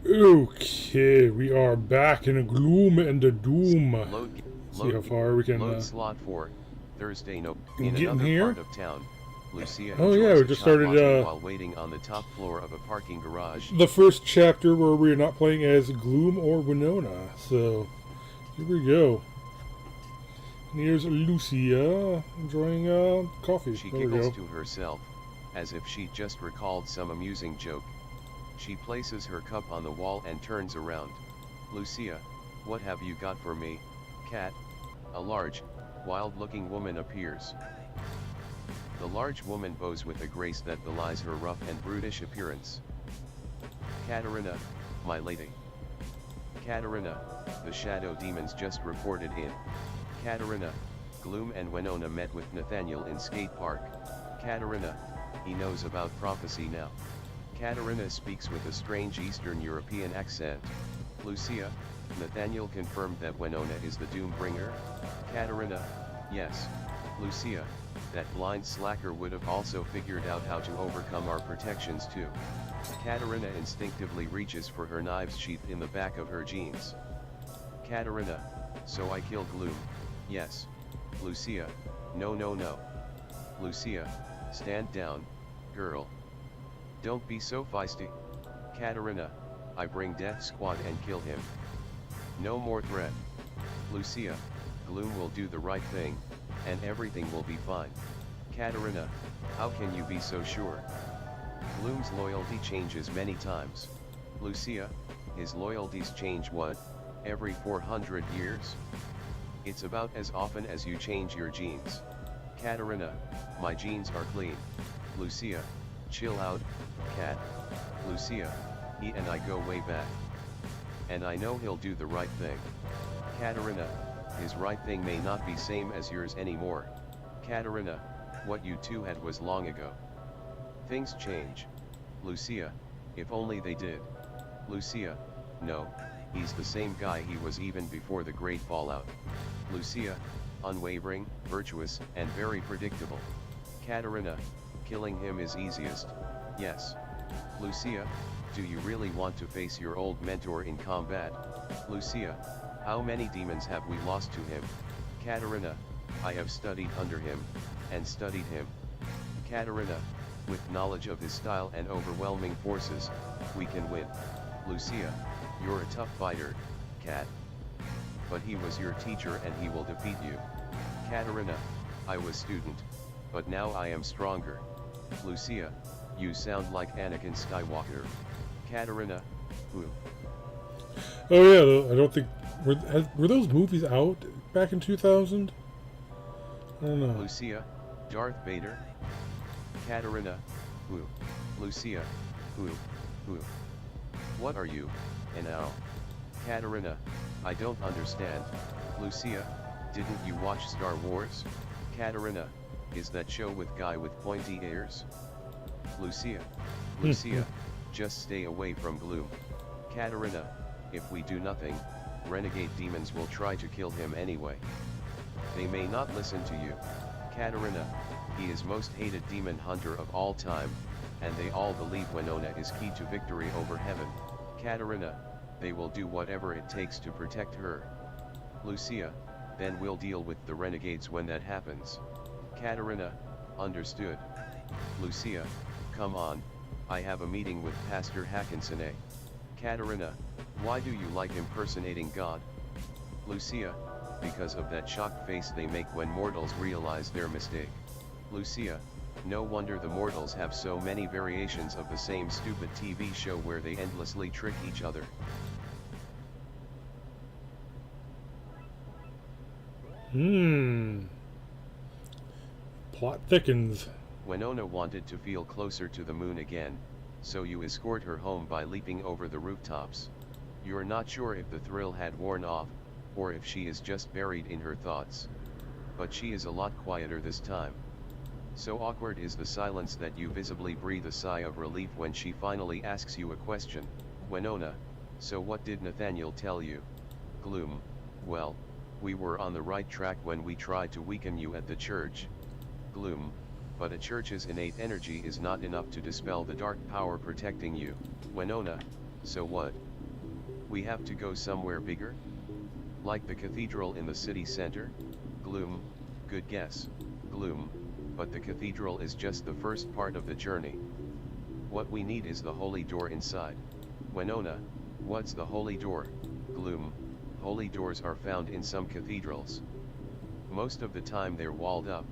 Okay, we are back in a gloom and a doom. See how Load, far we can load slot 4, Thursday no. In get in another here. part of town, Lucia Oh yeah, enjoys we a just chop started latte while waiting on the top floor of a parking garage. the first chapter where we're not playing as Gloom or Winona. So here we go. And here's Lucia enjoying coffee. She There we giggles go. to herself, as if she just recalled some amusing joke. She places her cup on the wall and turns around. Lucia, what have you got for me, cat? A large, wild-looking woman appears. The large woman bows with a grace that belies her rough and brutish appearance. Katerina, my lady. Katerina, the shadow demons just reported in. Katerina, Gloom and Winona met with Nathaniel in skate park. Katerina, he knows about prophecy now. Katerina speaks with a strange Eastern European accent. Lucia, Nathaniel confirmed that Winona is the doom bringer. Katerina, yes. Lucia, that blind slacker would have also figured out how to overcome our protections too. Katerina instinctively reaches for her knife's sheath in the back of her jeans. Katerina, so I kill Gloom, yes. Lucia, no no no. Lucia, stand down, girl. Don't be so feisty. Katerina, I bring death squad and kill him. No more threat. Lucia, Gloom will do the right thing, and everything will be fine. Katerina, how can you be so sure? Gloom's loyalty changes many times. Lucia, his loyalties change what, every 400 years? It's about as often as you change your jeans. Katerina, my jeans are clean. Lucia, chill out, cat. Lucia, he and I go way back. And I know he'll do the right thing. Katerina, his right thing may not be same as yours anymore. Katerina, what you two had was long ago. Things change. Lucia, if only they did. Lucia, no, he's the same guy he was even before the great fallout. Lucia, unwavering, virtuous, and very predictable. Katerina, killing him is easiest, yes. Lucia, do you really want to face your old mentor in combat? Lucia, how many demons have we lost to him? Katerina, I have studied under him, and studied him. Katerina, with knowledge of his style and overwhelming forces, we can win. Lucia, you're a tough fighter, cat. But he was your teacher and he will defeat you. Katerina, I was student, but now I am stronger. Lucia, you sound like Anakin Skywalker. Katerina, who? Oh yeah, I don't think were those movies out back in 2000. I don't know. Lucia, Darth Vader. Katerina, who? Lucia, who? What are you, an owl? Katerina, I don't understand. Lucia, didn't you watch Star Wars? Katerina, is that show with guy with pointy ears? Lucia, just stay away from Gloom. Katerina, if we do nothing, renegade demons will try to kill him anyway. They may not listen to you. Katerina, he is most hated demon hunter of all time, and they all believe Winona is key to victory over heaven. Katerina, they will do whatever it takes to protect her. Lucia, then we'll deal with the renegades when that happens. Katerina, understood. Lucia, come on, I have a meeting with Pastor Hackinson. Katerina, why do you like impersonating God? Lucia, because of that shocked face they make when mortals realize their mistake. Lucia, no wonder the mortals have so many variations of the same stupid TV show where they endlessly trick each other. Plot thickens. Winona wanted to feel closer to the moon again, so you escort her home by leaping over the rooftops. You're not sure if the thrill had worn off, or if she is just buried in her thoughts. But she is a lot quieter this time. So awkward is the silence that you visibly breathe a sigh of relief when she finally asks you a question. Winona, so what did Nathaniel tell you? Gloom, well, we were on the right track when we tried to weaken you at the church. Gloom, but a church's innate energy is not enough to dispel the dark power protecting you. Winona, so what? We have to go somewhere bigger? Like the cathedral in the city center? Gloom, good guess, Gloom, but the cathedral is just the first part of the journey. What we need is the holy door inside. Winona, what's the holy door? Gloom, holy doors are found in some cathedrals. Most of the time they're walled up.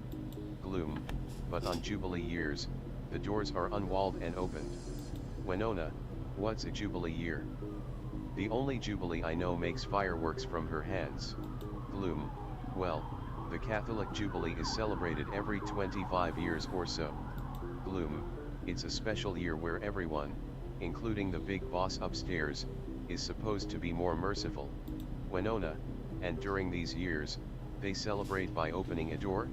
Gloom, but on Jubilee years, the doors are unwalled and opened. Winona, what's a Jubilee year? The only Jubilee I know makes fireworks from her hands. Gloom, well, the Catholic Jubilee is celebrated every 25 years or so. Gloom, it's a special year where everyone, including the big boss upstairs, is supposed to be more merciful. Winona, and during these years, they celebrate by opening a door?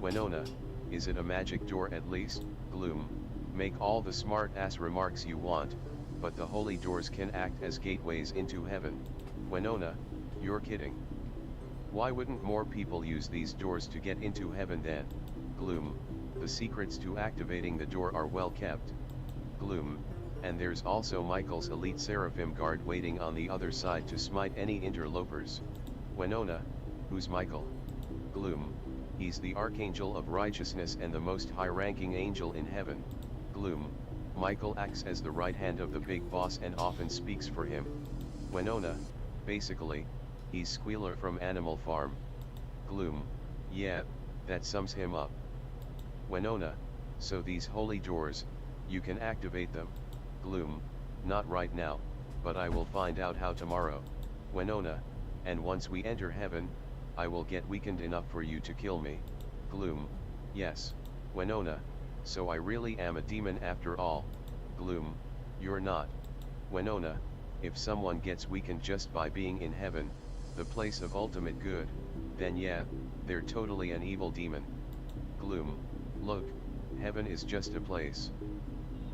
Winona, is it a magic door at least? Gloom, make all the smart-ass remarks you want, but the holy doors can act as gateways into heaven. Winona, you're kidding. Why wouldn't more people use these doors to get into heaven then? Gloom, the secrets to activating the door are well kept. Gloom, and there's also Michael's elite seraphim guard waiting on the other side to smite any interlopers. Winona, who's Michael? Gloom, he's the archangel of righteousness and the most high-ranking angel in heaven. Gloom, Michael acts as the right hand of the big boss and often speaks for him. Winona, basically, he's Squealer from Animal Farm. Gloom, yeah, that sums him up. Winona, so these holy doors, you can activate them? Gloom, not right now, but I will find out how tomorrow. Winona, and once we enter heaven, I will get weakened enough for you to kill me. Gloom, yes, Winona, so I really am a demon after all. Gloom, you're not. Winona, if someone gets weakened just by being in heaven, the place of ultimate good, then yeah, they're totally an evil demon. Gloom, look, heaven is just a place.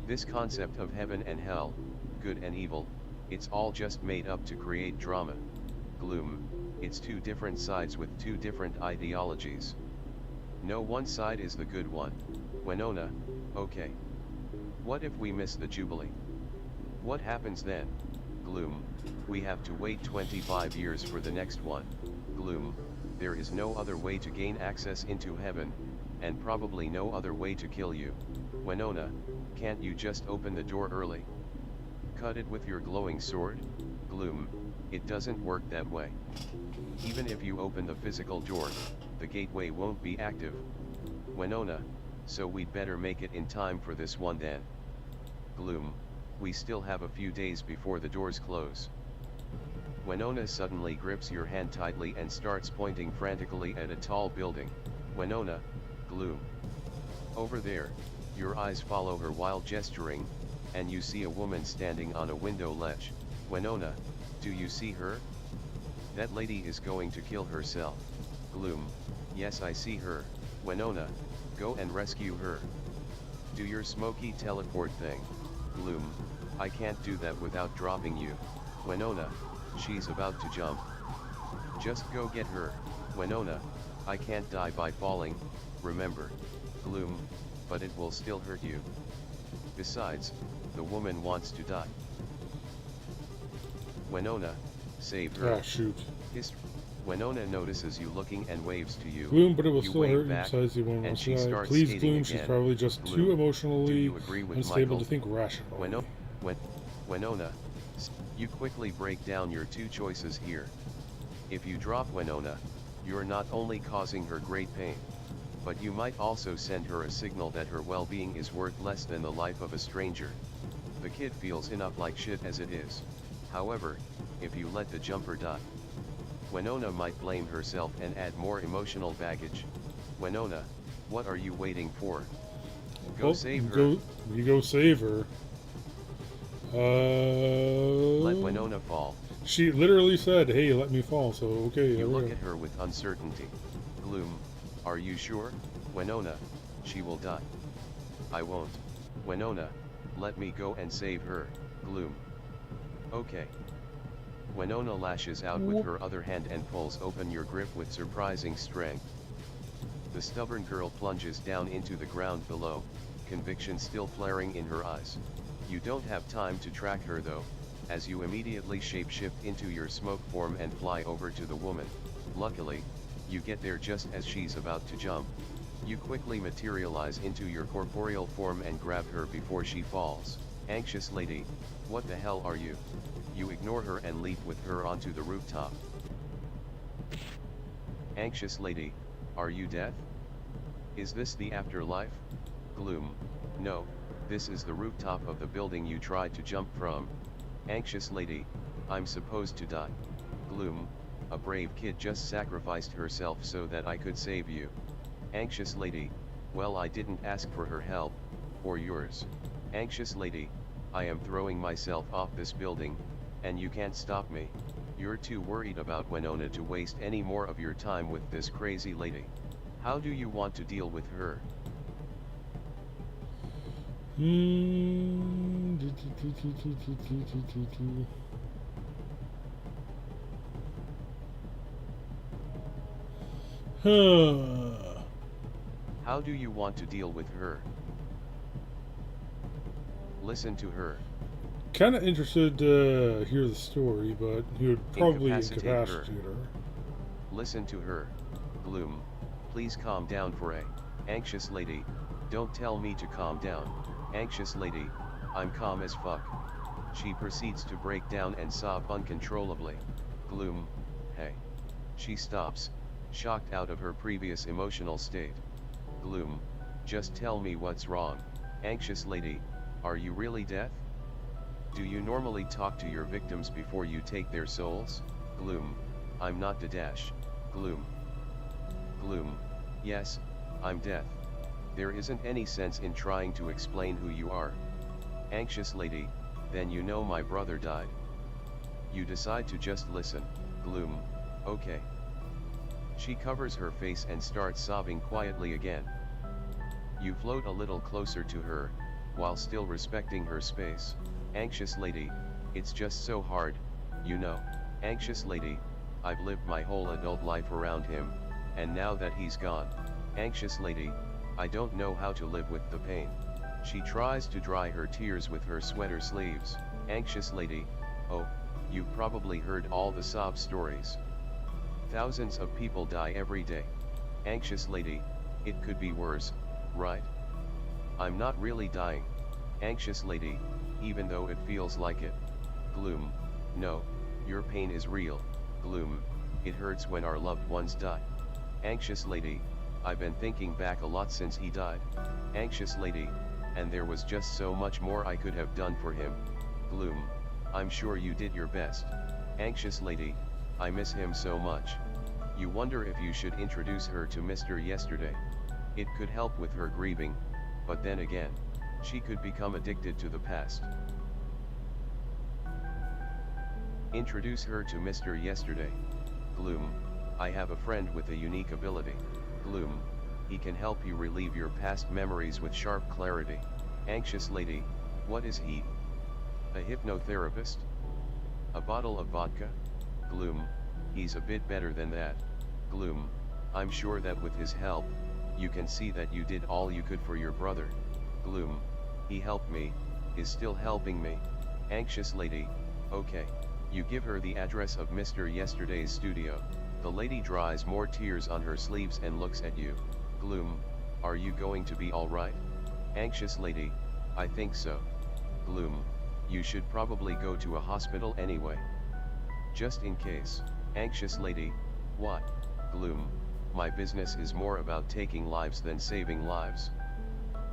This concept of heaven and hell, good and evil, it's all just made up to create drama. Gloom, it's two different sides with two different ideologies. No one side is the good one. Winona, okay. What if we miss the Jubilee? What happens then? Gloom, we have to wait 25 years for the next one. Gloom, there is no other way to gain access into heaven, and probably no other way to kill you. Winona, can't you just open the door early? Cut it with your glowing sword? Gloom, it doesn't work that way. Even if you open the physical door, the gateway won't be active. Winona, so we'd better make it in time for this one then. Gloom, we still have a few days before the doors close. Winona suddenly grips your hand tightly and starts pointing frantically at a tall building. Winona, Gloom. Over there, your eyes follow her while gesturing, and you see a woman standing on a window ledge. Winona, do you see her? That lady is going to kill herself. Gloom, yes I see her. Winona, go and rescue her. Do your smoky teleport thing. Gloom, I can't do that without dropping you. Winona, she's about to jump. Just go get her. Winona, I can't die by falling, remember. Gloom, but it will still hurt you. Besides, the woman wants to die. Winona, save her. Ah, shoot. Winona notices you looking and waves to you. Gloom, but it will You still wave hurt you back, besides you won't and want she to die. starts Please, skating Gloom, she's again. probably just Gloom, too do emotionally you agree with unstable Michael? to think rationally. Winona, you quickly break down your two choices here. If you drop Winona, you're not only causing her great pain, but you might also send her a signal that her well-being is worth less than the life of a stranger. The kid feels enough like shit as it is. However, if you let the jumper die, Winona might blame herself and add more emotional baggage. Winona, what are you waiting for? Go save her. You go save her. Let Winona fall. She literally said, hey, let me fall, so okay. You look at her with uncertainty. Gloom, are you sure? Winona, she will die. I won't. Winona, let me go and save her. Gloom. Okay. Winona lashes out with her other hand and pulls open your grip with surprising strength. The stubborn girl plunges down into the ground below, conviction still flaring in her eyes. You don't have time to track her though. as you immediately shapeshift into your smoke form and fly over to the woman. Luckily, you get there just as she's about to jump. You quickly materialize into your corporeal form and grab her before she falls. Anxious lady, what the hell are you? You ignore her and leap with her onto the rooftop. Anxious lady, are you death? Is this the afterlife? Gloom, no, this is the rooftop of the building you tried to jump from. Anxious lady, I'm supposed to die. Gloom, a brave kid just sacrificed herself so that I could save you. Anxious lady, well, I didn't ask for her help, or yours. Anxious lady, I am throwing myself off this building, and you can't stop me. You're too worried about Winona to waste any more of your time with this crazy lady. How do you want to deal with her? How do you want to deal with her? Listen to her. Kind of interested to hear the story, but he would probably incapacitate her. Listen to her. Gloom, please calm down for a. Anxious lady, don't tell me to calm down. Anxious lady, I'm calm as fuck. She proceeds to break down and sob uncontrollably. Gloom, hey. She stops, shocked out of her previous emotional state. Gloom, just tell me what's wrong. Anxious lady, are you really death? Do you normally talk to your victims before you take their souls? Gloom, I'm not Dadash. Gloom. Gloom, yes, I'm death. There isn't any sense in trying to explain who you are. Anxious lady, then you know my brother died. You decide to just listen. Gloom, okay. She covers her face and starts sobbing quietly again. You float a little closer to her, while still respecting her space. Anxious lady, it's just so hard, you know. Anxious lady, I've lived my whole adult life around him, and now that he's gone. Anxious lady, I don't know how to live with the pain. She tries to dry her tears with her sweater sleeves. Anxious lady, oh, you've probably heard all the sob stories. Thousands of people die every day. Anxious lady, it could be worse, right? I'm not really dying. Anxious lady, even though it feels like it. Gloom, no, your pain is real. Gloom, it hurts when our loved ones die. Anxious lady, I've been thinking back a lot since he died. Anxious lady, and there was just so much more I could have done for him. Gloom, I'm sure you did your best. Anxious lady, I miss him so much. You wonder if you should introduce her to Mr. Yesterday. It could help with her grieving, but then again, she could become addicted to the past. Introduce her to Mr. Yesterday. Gloom, I have a friend with a unique ability. Gloom, he can help you relieve your past memories with sharp clarity. Anxious lady, what is he? A hypnotherapist? A bottle of vodka? Gloom, he's a bit better than that. Gloom, I'm sure that with his help, you can see that you did all you could for your brother. Gloom, he helped me, is still helping me. Anxious lady, okay. You give her the address of Mr. Yesterday's studio. The lady dries more tears on her sleeves and looks at you. Gloom, are you going to be alright? Anxious lady, I think so. Gloom, you should probably go to a hospital anyway. Just in case. Anxious lady, what? Gloom, my business is more about taking lives than saving lives.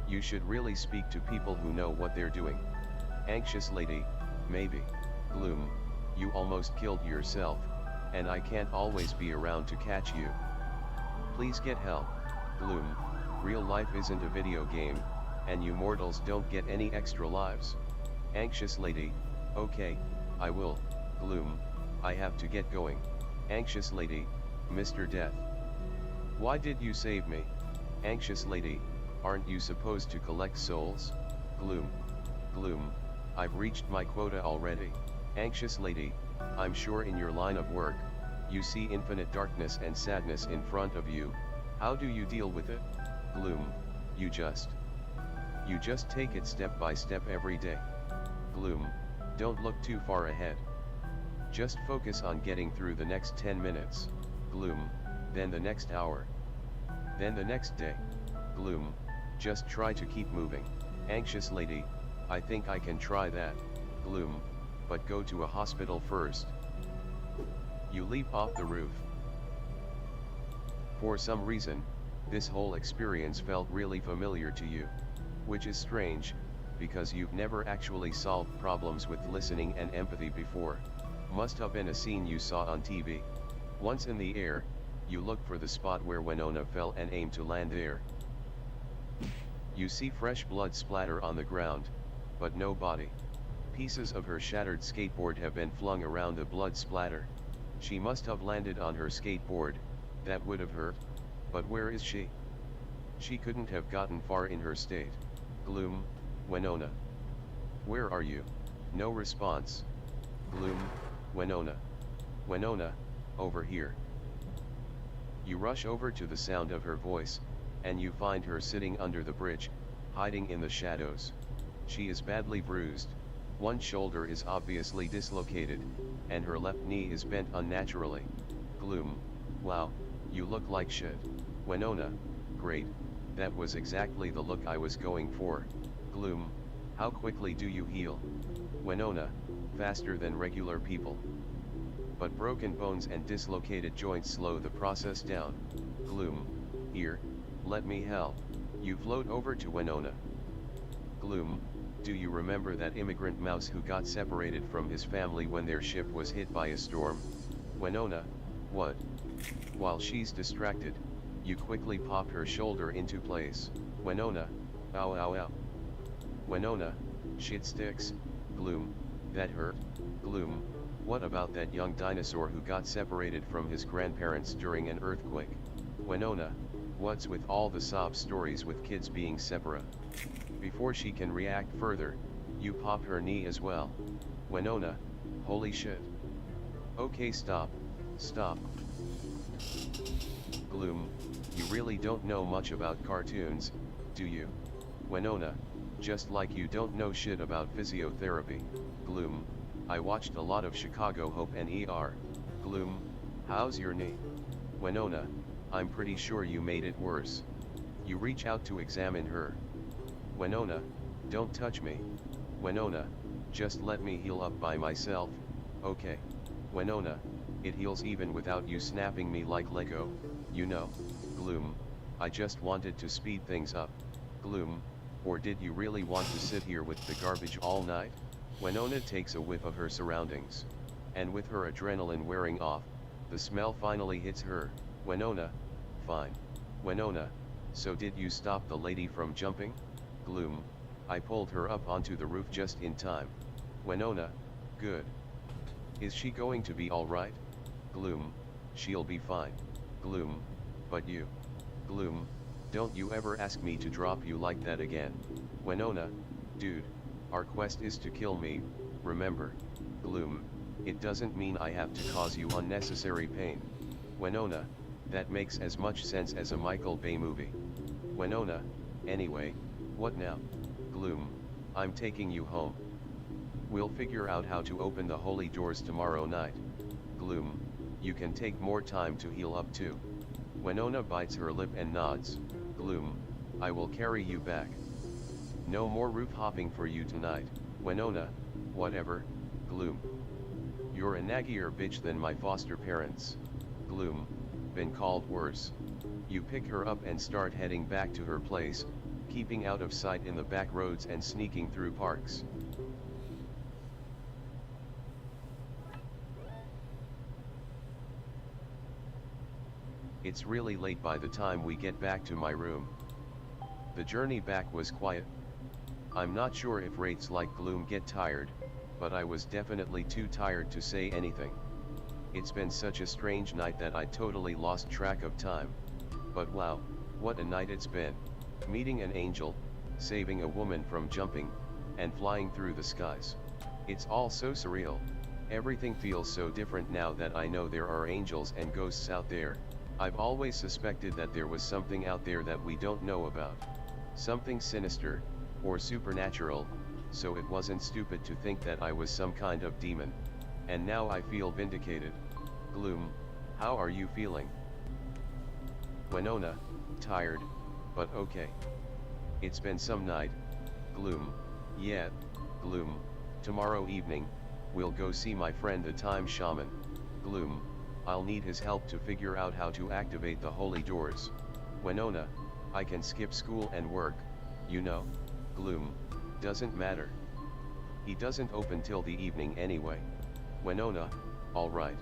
You should really speak to people who know what they're doing. Anxious lady, maybe. Gloom, you almost killed yourself, and I can't always be around to catch you. Please get help. Gloom, real life isn't a video game, and you mortals don't get any extra lives. Anxious lady, okay, I will. Gloom, I have to get going. Anxious lady, Mr. Death. Why did you save me? Anxious lady, aren't you supposed to collect souls? Gloom. Gloom, I've reached my quota already. Anxious lady, I'm sure in your line of work, you see infinite darkness and sadness in front of you. How do you deal with it? Gloom, you just take it step by step every day. Gloom, Don't look too far ahead. Just focus on getting through the next 10 minutes, Gloom, then the next hour. Then the next day, Gloom, just try to keep moving. Anxious lady, I think I can try that, Gloom, but go to a hospital first. You leap off the roof. For some reason, this whole experience felt really familiar to you. Which is strange, because you've never actually solved problems with listening and empathy before. Must have been a scene you saw on TV. Once in the air, you look for the spot where Winona fell and aim to land there. You see fresh blood splatter on the ground, but no body. Pieces of her shattered skateboard have been flung around the blood splatter. She must have landed on her skateboard, that would have hurt, but where is she? She couldn't have gotten far in her state. Gloom, Winona. Where are you? No response. Gloom, Winona. Winona, over here. You rush over to the sound of her voice, and you find her sitting under the bridge, hiding in the shadows. She is badly bruised. One shoulder is obviously dislocated, and her left knee is bent unnaturally. Gloom, wow, you look like shit. Winona, great, that was exactly the look I was going for. Gloom, how quickly do you heal? Winona, faster than regular people. But broken bones and dislocated joints slow the process down. Gloom, here, let me help. You float over to Winona. Gloom, do you remember that immigrant mouse who got separated from his family when their ship was hit by a storm? Winona, what? While she's distracted, you quickly pop her shoulder into place. Winona, ow ow ow. Winona, shit sticks. Gloom, that hurt. Gloom, what about that young dinosaur who got separated from his grandparents during an earthquake? Winona, what's with all the sob stories with kids being separate? Before she can react further, you pop her knee as well. Winona, holy shit. Okay, stop. Stop. Gloom, you really don't know much about cartoons, do you? Winona, just like you don't know shit about physiotherapy. Gloom, I watched a lot of Chicago Hope and ER. Gloom, how's your knee? Winona, I'm pretty sure you made it worse. You reach out to examine her. Winona, don't touch me. Winona, just let me heal up by myself, okay? Winona, it heals even without you snapping me like Lego, you know. Gloom, I just wanted to speed things up. Gloom, or did you really want to sit here with the garbage all night? Winona takes a whiff of her surroundings. And with her adrenaline wearing off, the smell finally hits her. Winona, fine. Winona, so did you stop the lady from jumping? Gloom, I pulled her up onto the roof just in time. Winona, good. Is she going to be alright? Gloom, she'll be fine. Gloom, but you. Gloom, don't you ever ask me to drop you like that again. Winona, dude, our quest is to kill me, remember. Gloom, it doesn't mean I have to cause you unnecessary pain. Winona, that makes as much sense as a Michael Bay movie. Winona, anyway, what now? Gloom, I'm taking you home. We'll figure out how to open the holy doors tomorrow night. Gloom, you can take more time to heal up too. Winona bites her lip and nods. Gloom, I will carry you back. No more roof hopping for you tonight. Winona, whatever. Gloom, you're a naggier bitch than my foster parents. Gloom, been called worse. You pick her up and start heading back to her place, keeping out of sight in the back roads and sneaking through parks. It's really late by the time we get back to my room. The journey back was quiet. I'm not sure if wraiths like Gloom get tired, but I was definitely too tired to say anything. It's been such a strange night that I totally lost track of time. But wow, what a night it's been. Meeting an angel, saving a woman from jumping, and flying through the skies. It's all so surreal. Everything feels so different now that I know there are angels and ghosts out there. I've always suspected that there was something out there that we don't know about. Something sinister, or supernatural, so it wasn't stupid to think that I was some kind of demon. And now I feel vindicated. Gloom, how are you feeling? Winona, tired, but okay. It's been some night. Gloom, yeah, Gloom, tomorrow evening, we'll go see my friend the Time Shaman. Gloom, I'll need his help to figure out how to activate the holy doors. Winona, I can skip school and work, you know. Gloom, doesn't matter. He doesn't open till the evening anyway. Winona, alright.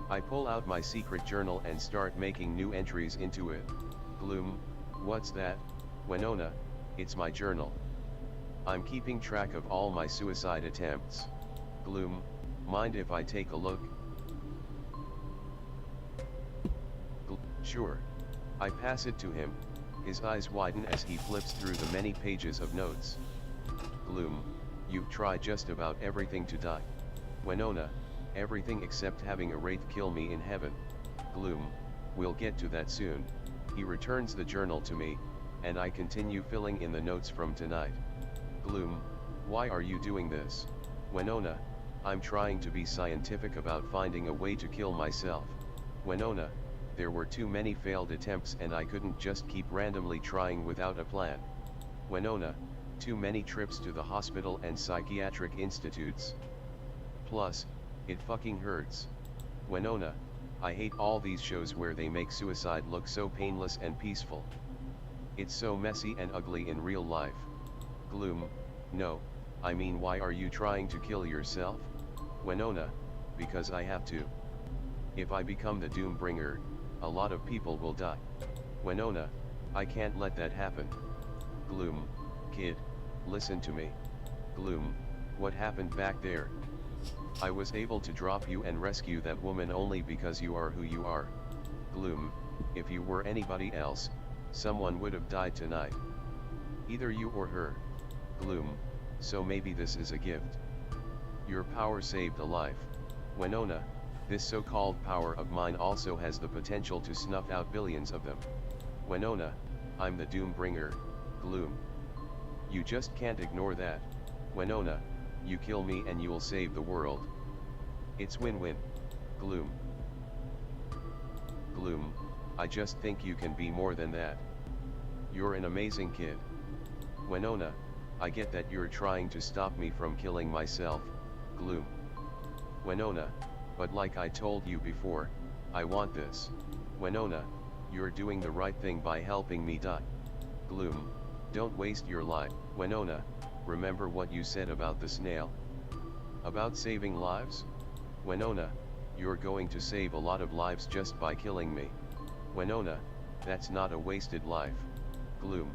I pull out my secret journal and start making new entries into it. Gloom, what's that? Winona, it's my journal. I'm keeping track of all my suicide attempts. Gloom, mind if I take a look? Sure. I pass it to him, his eyes widen as he flips through the many pages of notes. Gloom, you've tried just about everything to die. Winona, everything except having a wraith kill me in heaven. Gloom, we'll get to that soon. He returns the journal to me, and I continue filling in the notes from tonight. Gloom, why are you doing this? Winona, I'm trying to be scientific about finding a way to kill myself. Winona, there were too many failed attempts and I couldn't just keep randomly trying without a plan. Winona, too many trips to the hospital and psychiatric institutes. Plus, it fucking hurts. Winona, I hate all these shows where they make suicide look so painless and peaceful. It's so messy and ugly in real life. Gloom, no, I mean why are you trying to kill yourself? Winona, because I have to. If I become the Doombringer, a lot of people will die. Winona, I can't let that happen. Gloom, kid, listen to me. Gloom, what happened back there? I was able to drop you and rescue that woman only because you are who you are. Gloom, if you were anybody else, someone would have died tonight. Either you or her. Gloom, so maybe this is a gift. Your power saved a life. Winona, this so-called power of mine also has the potential to snuff out billions of them. Winona, I'm the Doombringer, Gloom. You just can't ignore that. Winona, you kill me and you'll save the world. It's win-win. Gloom. Gloom, I just think you can be more than that. You're an amazing kid. Winona, I get that you're trying to stop me from killing myself, Gloom. Winona, but like I told you before, I want this. Winona, you're doing the right thing by helping me die. Gloom, don't waste your life. Winona, remember what you said about the snail? About saving lives? Winona, you're going to save a lot of lives just by killing me. Winona, that's not a wasted life. Gloom.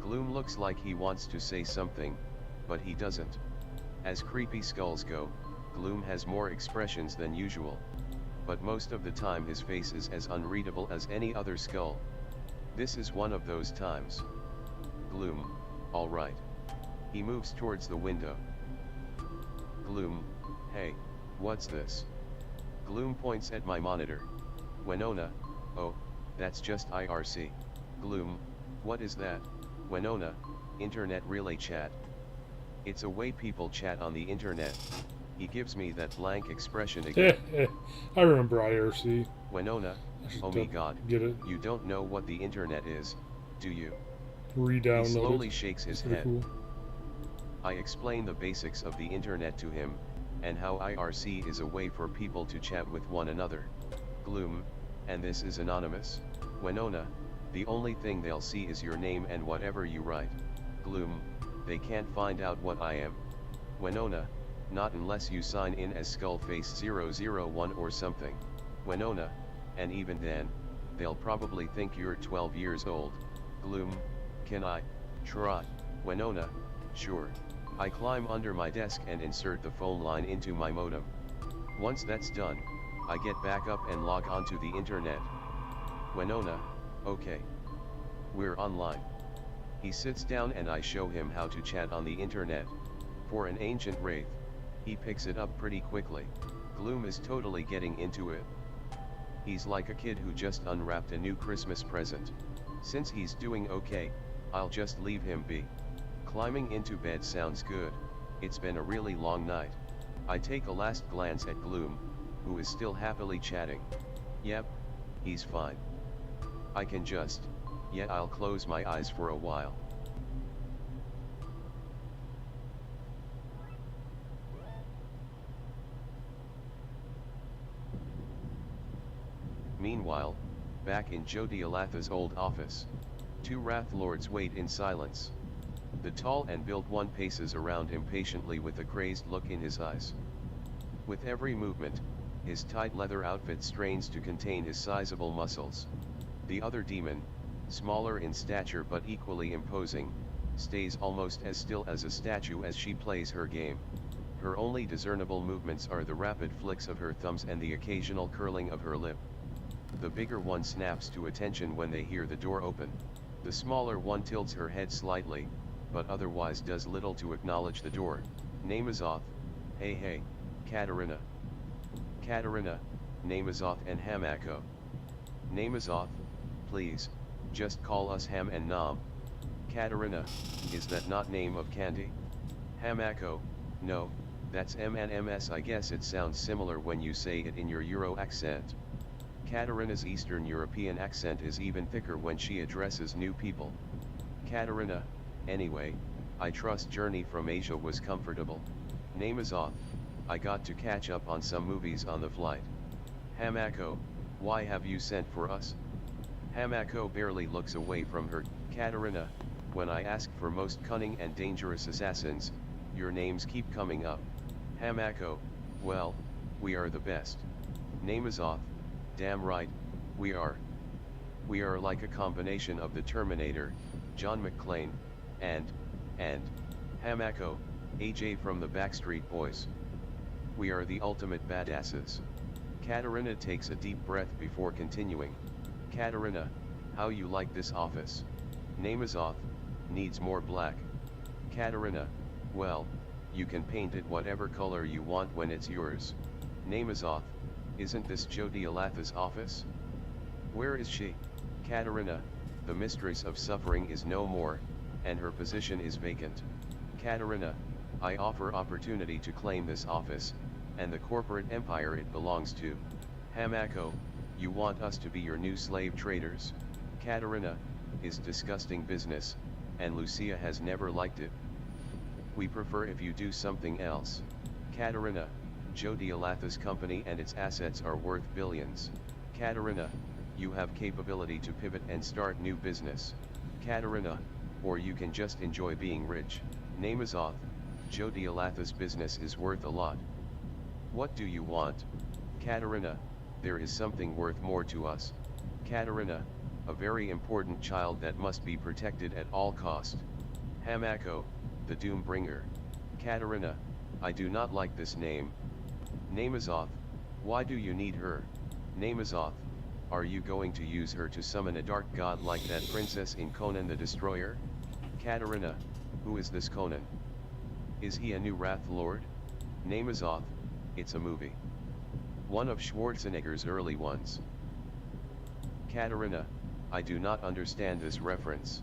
Gloom looks like he wants to say something, but he doesn't. As creepy skulls go, Gloom has more expressions than usual. But most of the time his face is as unreadable as any other skull. This is one of those times. Gloom, alright. He moves towards the window. Gloom, hey, what's this? Gloom points at my monitor. Winona, oh, that's just IRC. Gloom, what is that? Winona, internet relay chat. It's a way people chat on the internet. He gives me that blank expression again. I remember IRC. Winona, oh my god, get it. you don't know what the internet is, do you? Re-download He slowly it. shakes his Pretty head. cool. I explain the basics of the internet to him, and how IRC is a way for people to chat with one another. Gloom, and this is anonymous? Winona, the only thing they'll see is your name and whatever you write. Gloom, they can't find out what I am. Winona, not unless you sign in as Skullface001 or something. Winona, and even then, they'll probably think you're 12 years old. Gloom, can I try? Winona, sure. I climb under my desk and insert the phone line into my modem. Once that's done, I get back up and log onto the internet. Winona, okay. We're online. He sits down and I show him how to chat on the internet. For an ancient wraith, he picks it up pretty quickly. Gloom is totally getting into it. He's like a kid who just unwrapped a new Christmas present. Since he's doing okay, I'll just leave him be. Climbing into bed sounds good, it's been a really long night. I take a last glance at Gloom, who is still happily chatting. Yep, he's fine. I can just, yet I'll close my eyes for a while. Meanwhile, back in Jodialatha's old office, two Wrath Lords wait in silence. The tall and built one paces around impatiently with a crazed look in his eyes. With every movement, his tight leather outfit strains to contain his sizable muscles. The other demon, smaller in stature but equally imposing, stays almost as still as a statue as she plays her game. Her only discernible movements are the rapid flicks of her thumbs and the occasional curling of her lip. The bigger one snaps to attention when they hear the door open. The smaller one tilts her head slightly, but otherwise does little to acknowledge the door. Namazoth, hey, Katarina. Katarina, Namazoth and Hamako. Namazoth, please, just call us Ham and Nam. Katarina, is that not name of candy? Hamako, no, that's M&Ms. I guess it sounds similar when you say it in your Euro accent. Katarina's Eastern European accent is even thicker when she addresses new people. Katarina, anyway, I trust journey from Asia was comfortable. Namazoth, I got to catch up on some movies on the flight. Hamako, why have you sent for us? Hamako barely looks away from her. Katarina, when I ask for most cunning and dangerous assassins, your names keep coming up. Hamako, well, we are the best. Namazoth, damn right, we are. We are like a combination of the Terminator, John McClane, and Hamako, AJ from the Backstreet Boys. We are the ultimate badasses. Katarina takes a deep breath before continuing. Katarina, how you like this office? Namazoth, needs more black. Katarina, well, you can paint it whatever color you want when it's yours. Namazoth, isn't this Jodialatha's office? Where is she? Katarina, the mistress of suffering is no more, and her position is vacant. Katarina, I offer opportunity to claim this office, and the corporate empire it belongs to. Hamako, you want us to be your new slave traders? Katarina, is disgusting business, and Lucia has never liked it. We prefer if you do something else. Katarina, Jodialatha's company and its assets are worth billions. Katarina, you have capability to pivot and start new business. Katarina, or you can just enjoy being rich. Namazoth, Jodialatha's business is worth a lot. What do you want? Katarina, there is something worth more to us. Katarina, a very important child that must be protected at all cost. Hamako, the Doombringer. Katarina, I do not like this name. Namazoth, why do you need her? Namazoth, are you going to use her to summon a dark god like that princess in Conan the Destroyer? Katarina, who is this Conan? Is he a new Wrath Lord? Namazoth, it's a movie. One of Schwarzenegger's early ones. Katarina, I do not understand this reference.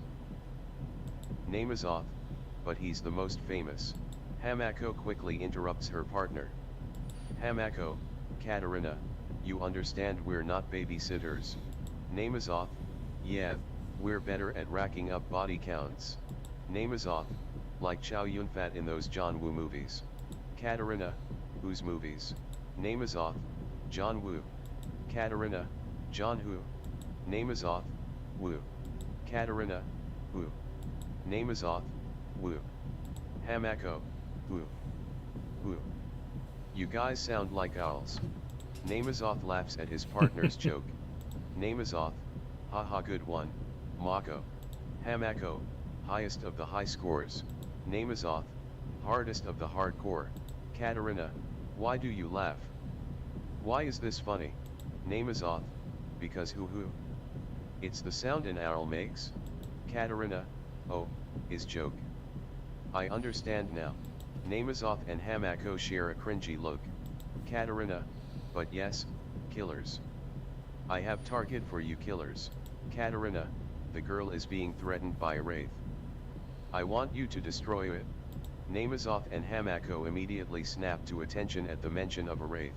Namazoth, but he's the most famous. Hamako quickly interrupts her partner. Hamako, Katarina, you understand we're not babysitters. Namazoth, yeah, we're better at racking up body counts. Namazoth, like Chow Yun-fat in those John Woo movies. Katarina, whose movies? Namazoth, John Woo. Katarina, John Who. Namazoth, Woo. Katarina, Woo. Namazoth, Woo. Hamako, Woo. Woo. You guys sound like owls. Namazoth laughs at his partner's joke. Namazoth, haha good one, Mako. Hamako, highest of the high scores. Namazoth, hardest of the hardcore. Katarina, why do you laugh? Why is this funny? Namazoth, because who? It's the sound an owl makes. Katarina, oh, is joke. I understand now. Namazoth and Hamako share a cringy look. Katarina, but yes, killers. I have target for you killers. Katarina, the girl is being threatened by a wraith. I want you to destroy it. Namazoth and Hamako immediately snap to attention at the mention of a wraith.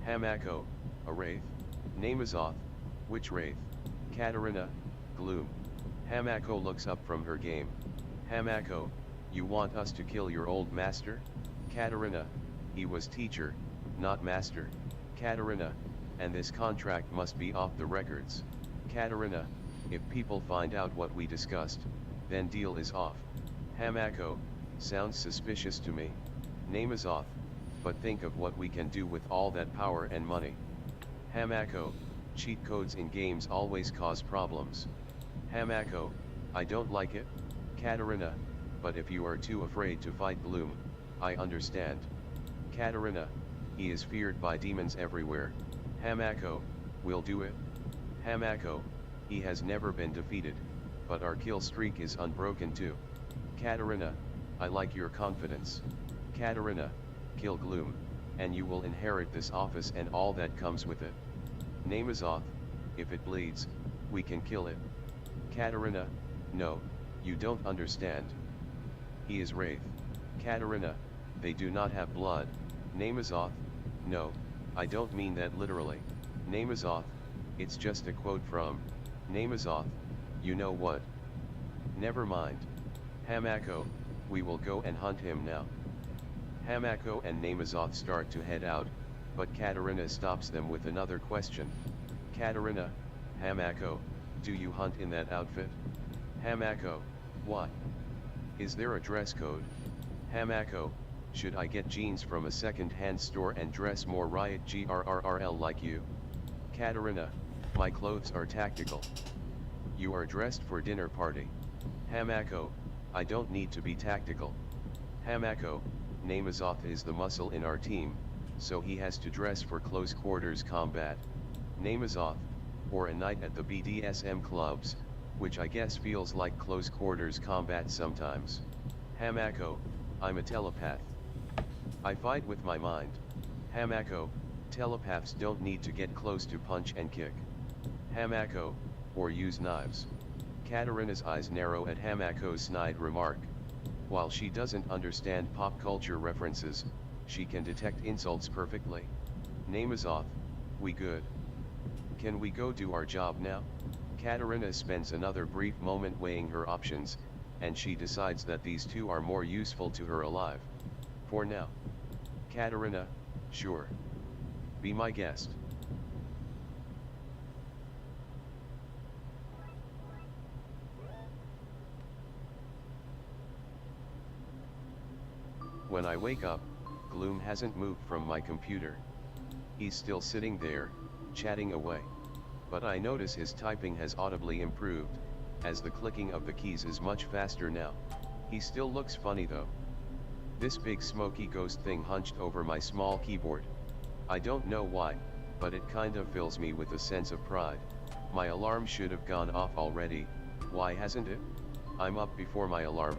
Hamako, a wraith? Namazoth, which wraith? Katarina, Gloom. Hamako looks up from her game. Hamako, you want us to kill your old master? Katarina, he was teacher, not master. Katarina, and this contract must be off the records. Katarina, if people find out what we discussed, then deal is off. Hamako, sounds suspicious to me. Namazoth, but think of what we can do with all that power and money. Hamako, cheat codes in games always cause problems. Hamako, I don't like it. Katarina, but if you are too afraid to fight Gloom, I understand. Katarina, he is feared by demons everywhere. Hamako, we'll do it. Hamako, he has never been defeated, but our kill streak is unbroken too. Katarina, I like your confidence. Katarina, kill Gloom, and you will inherit this office and all that comes with it. Namazoth, if it bleeds, we can kill it. Katarina, no, you don't understand. He is wraith. Katarina, they do not have blood. Namazoth, no, I don't mean that literally. Namazoth, it's just a quote from Namazoth, you know what? Never mind. Hamako, we will go and hunt him now. Hamako and Namazoth start to head out, but Katarina stops them with another question. Katarina, Hamako, do you hunt in that outfit? Hamako, what? Is there a dress code? Hamako, should I get jeans from a second-hand store and dress more riot grrrl like you? Katarina, my clothes are tactical. You are dressed for dinner party. Hamako, I don't need to be tactical. Hamako, Namazoth is the muscle in our team, so he has to dress for close quarters combat. Namazoth, or a night at the BDSM clubs, which I guess feels like close quarters combat sometimes. Hamako, I'm a telepath. I fight with my mind. Hamako, telepaths don't need to get close to punch and kick. Hamako, or use knives. Katarina's eyes narrow at Hamako's snide remark. While she doesn't understand pop culture references, she can detect insults perfectly. Namazoth, we good? Can we go do our job now? Katarina spends another brief moment weighing her options, and she decides that these two are more useful to her alive. For now. Katarina, sure. Be my guest. When I wake up, Gloom hasn't moved from my computer. He's still sitting there, chatting away. But I notice his typing has audibly improved, as the clicking of the keys is much faster now. He still looks funny though. This big smoky ghost thing hunched over my small keyboard. I don't know why, but it kind of fills me with a sense of pride. My alarm should have gone off already, why hasn't it? I'm up before my alarm.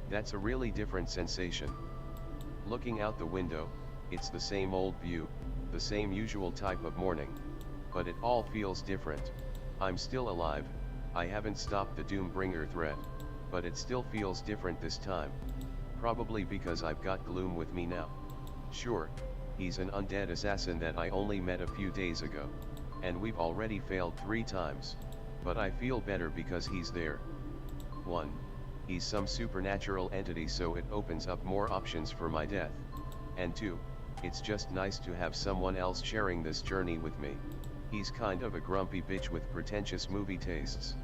That's a really different sensation. Looking out the window, it's the same old view, the same usual type of morning. But it all feels different. I'm still alive, I haven't stopped the Doombringer threat, but it still feels different this time. Probably because I've got Gloom with me now. Sure, he's an undead assassin that I only met a few days ago, and we've already failed 3 times. But I feel better because he's there. 1. He's some supernatural entity, so it opens up more options for my death. And 2, it's just nice to have someone else sharing this journey with me. He's kind of a grumpy bitch with pretentious movie tastes.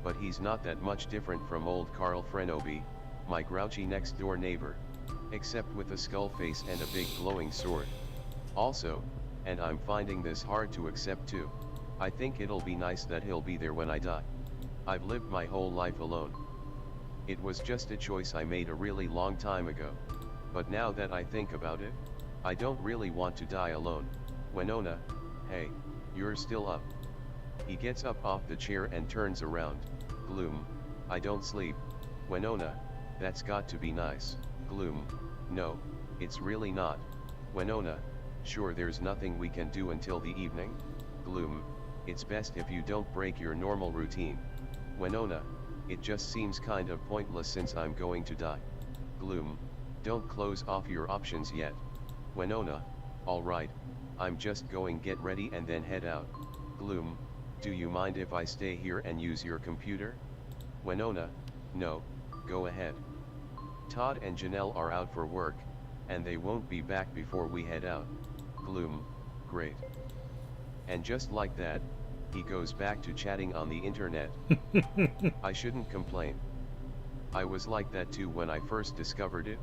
But he's not that much different from old Carl Frenoby, my grouchy next door neighbor. Except with a skull face and a big glowing sword. Also, and I'm finding this hard to accept too, I think it'll be nice that he'll be there when I die. I've lived my whole life alone. It was just a choice I made a really long time ago. But now that I think about it, I don't really want to die alone. Winona, hey, you're still up. He gets up off the chair and turns around. Gloom, I don't sleep. Winona, that's got to be nice. Gloom, no, it's really not. Winona, sure there's nothing we can do until the evening? Gloom, it's best if you don't break your normal routine. Winona, it just seems kind of pointless since I'm going to die. Gloom, don't close off your options yet. Winona, alright, I'm just going get ready and then head out. Gloom, do you mind if I stay here and use your computer? Winona, no, go ahead. Todd and Janelle are out for work, and they won't be back before we head out. Gloom, great. And just like that, he goes back to chatting on the internet. I shouldn't complain. I was like that too when I first discovered it.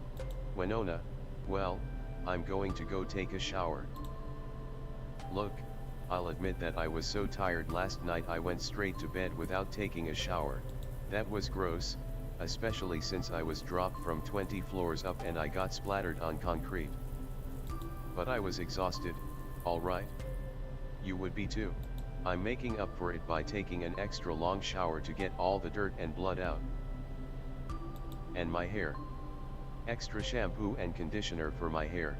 Winona, well, I'm going to go take a shower. Look, I'll admit that I was so tired last night I went straight to bed without taking a shower. That was gross, especially since I was dropped from 20 floors up and I got splattered on concrete. But I was exhausted, alright? You would be too. I'm making up for it by taking an extra long shower to get all the dirt and blood out. And my hair. Extra shampoo and conditioner for my hair.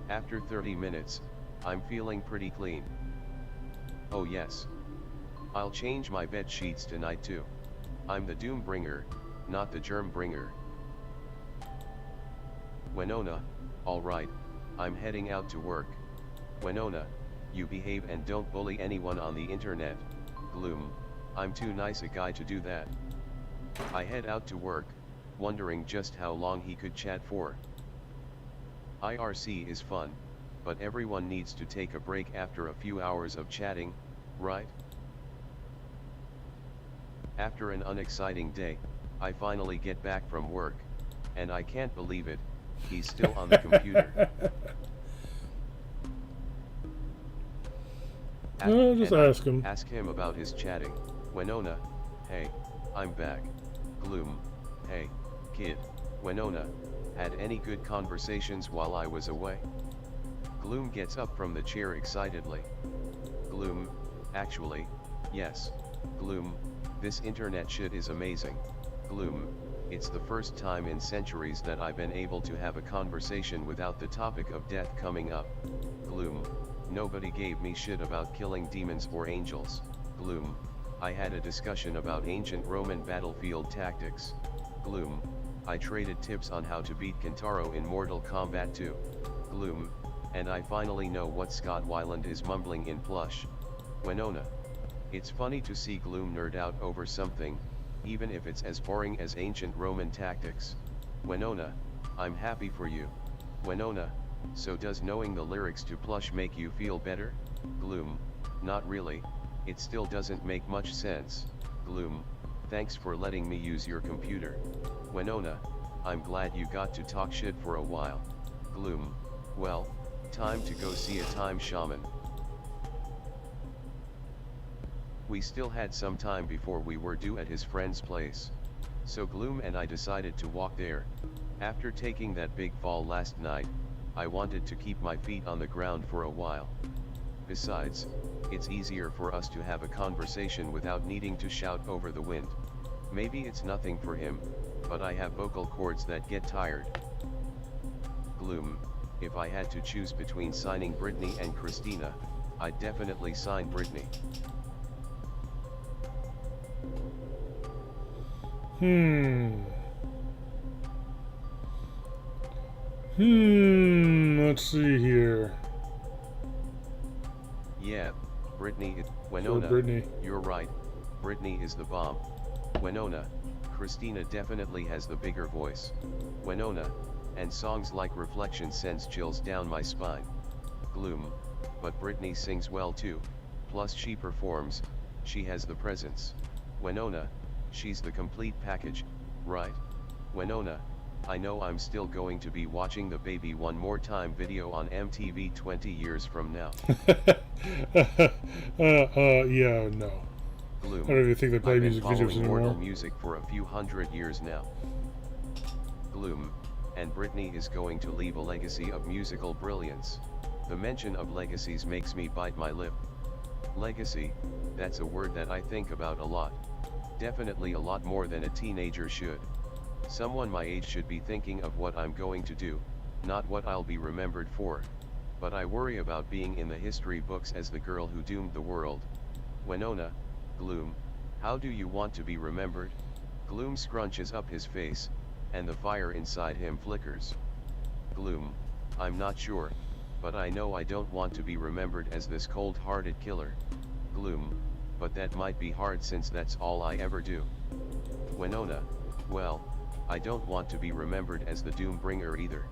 After 30 minutes, I'm feeling pretty clean. Oh yes. I'll change my bed sheets tonight too. I'm the doom bringer, not the germ bringer. Winona, alright, I'm heading out to work. Winona, you behave and don't bully anyone on the internet. Gloom, I'm too nice a guy to do that. I head out to work, wondering just how long he could chat for. IRC is fun, but everyone needs to take a break after a few hours of chatting, right? After an unexciting day, I finally get back from work, and I can't believe it, he's still on the computer. Just ask him. Ask him about his chatting. Winona, hey, I'm back. Gloom, hey, kid. Winona, had any good conversations while I was away? Gloom gets up from the chair excitedly. Gloom, actually, yes. Gloom, this internet shit is amazing. Gloom, it's the first time in centuries that I've been able to have a conversation without the topic of death coming up. Gloom, nobody gave me shit about killing demons or angels. Gloom, I had a discussion about ancient Roman battlefield tactics. Gloom, I traded tips on how to beat Kentaro in Mortal Kombat 2. Gloom, and I finally know what Scott Weiland is mumbling in plush. Winona, it's funny to see Gloom nerd out over something, even if it's as boring as ancient Roman tactics. Winona, I'm happy for you. Winona, so does knowing the lyrics to plush make you feel better? Gloom, not really, it still doesn't make much sense. Gloom, thanks for letting me use your computer. Winona, I'm glad you got to talk shit for a while. Gloom, well, time to go see a time shaman. We still had some time before we were due at his friend's place. So Gloom and I decided to walk there. After taking that big fall last night, I wanted to keep my feet on the ground for a while. Besides, it's easier for us to have a conversation without needing to shout over the wind. Maybe it's nothing for him, but I have vocal cords that get tired. Gloom, if I had to choose between signing Brittany and Christina, I'd definitely sign Brittany. Let's see here. Yeah, Brittany, Winona, Brittany. You're right, Brittany is the bomb. Winona, Christina definitely has the bigger voice. Winona, and songs like Reflection sends chills down my spine. Gloom, but Brittany sings well too, plus she performs, she has the presence. Winona, she's the complete package, right? Winona, I know I'm still going to be watching the Baby One More Time video on MTV 20 years from now. Yeah, no. Gloom, I don't even think they play I've been music videos following anymore. Mortal music for a few hundred years now. Gloom, and Brittany is going to leave a legacy of musical brilliance. The mention of legacies makes me bite my lip. Legacy, that's a word that I think about a lot. Definitely a lot more than a teenager should. Someone my age should be thinking of what I'm going to do, not what I'll be remembered for. But I worry about being in the history books as the girl who doomed the world. Winona, Gloom, How do you want to be remembered? Gloom scrunches up his face, and the fire inside him flickers. Gloom, I'm not sure, but I know I don't want to be remembered as this cold-hearted killer. Gloom, but that might be hard since that's all I ever do. Winona, well, I don't want to be remembered as the Doombringer either.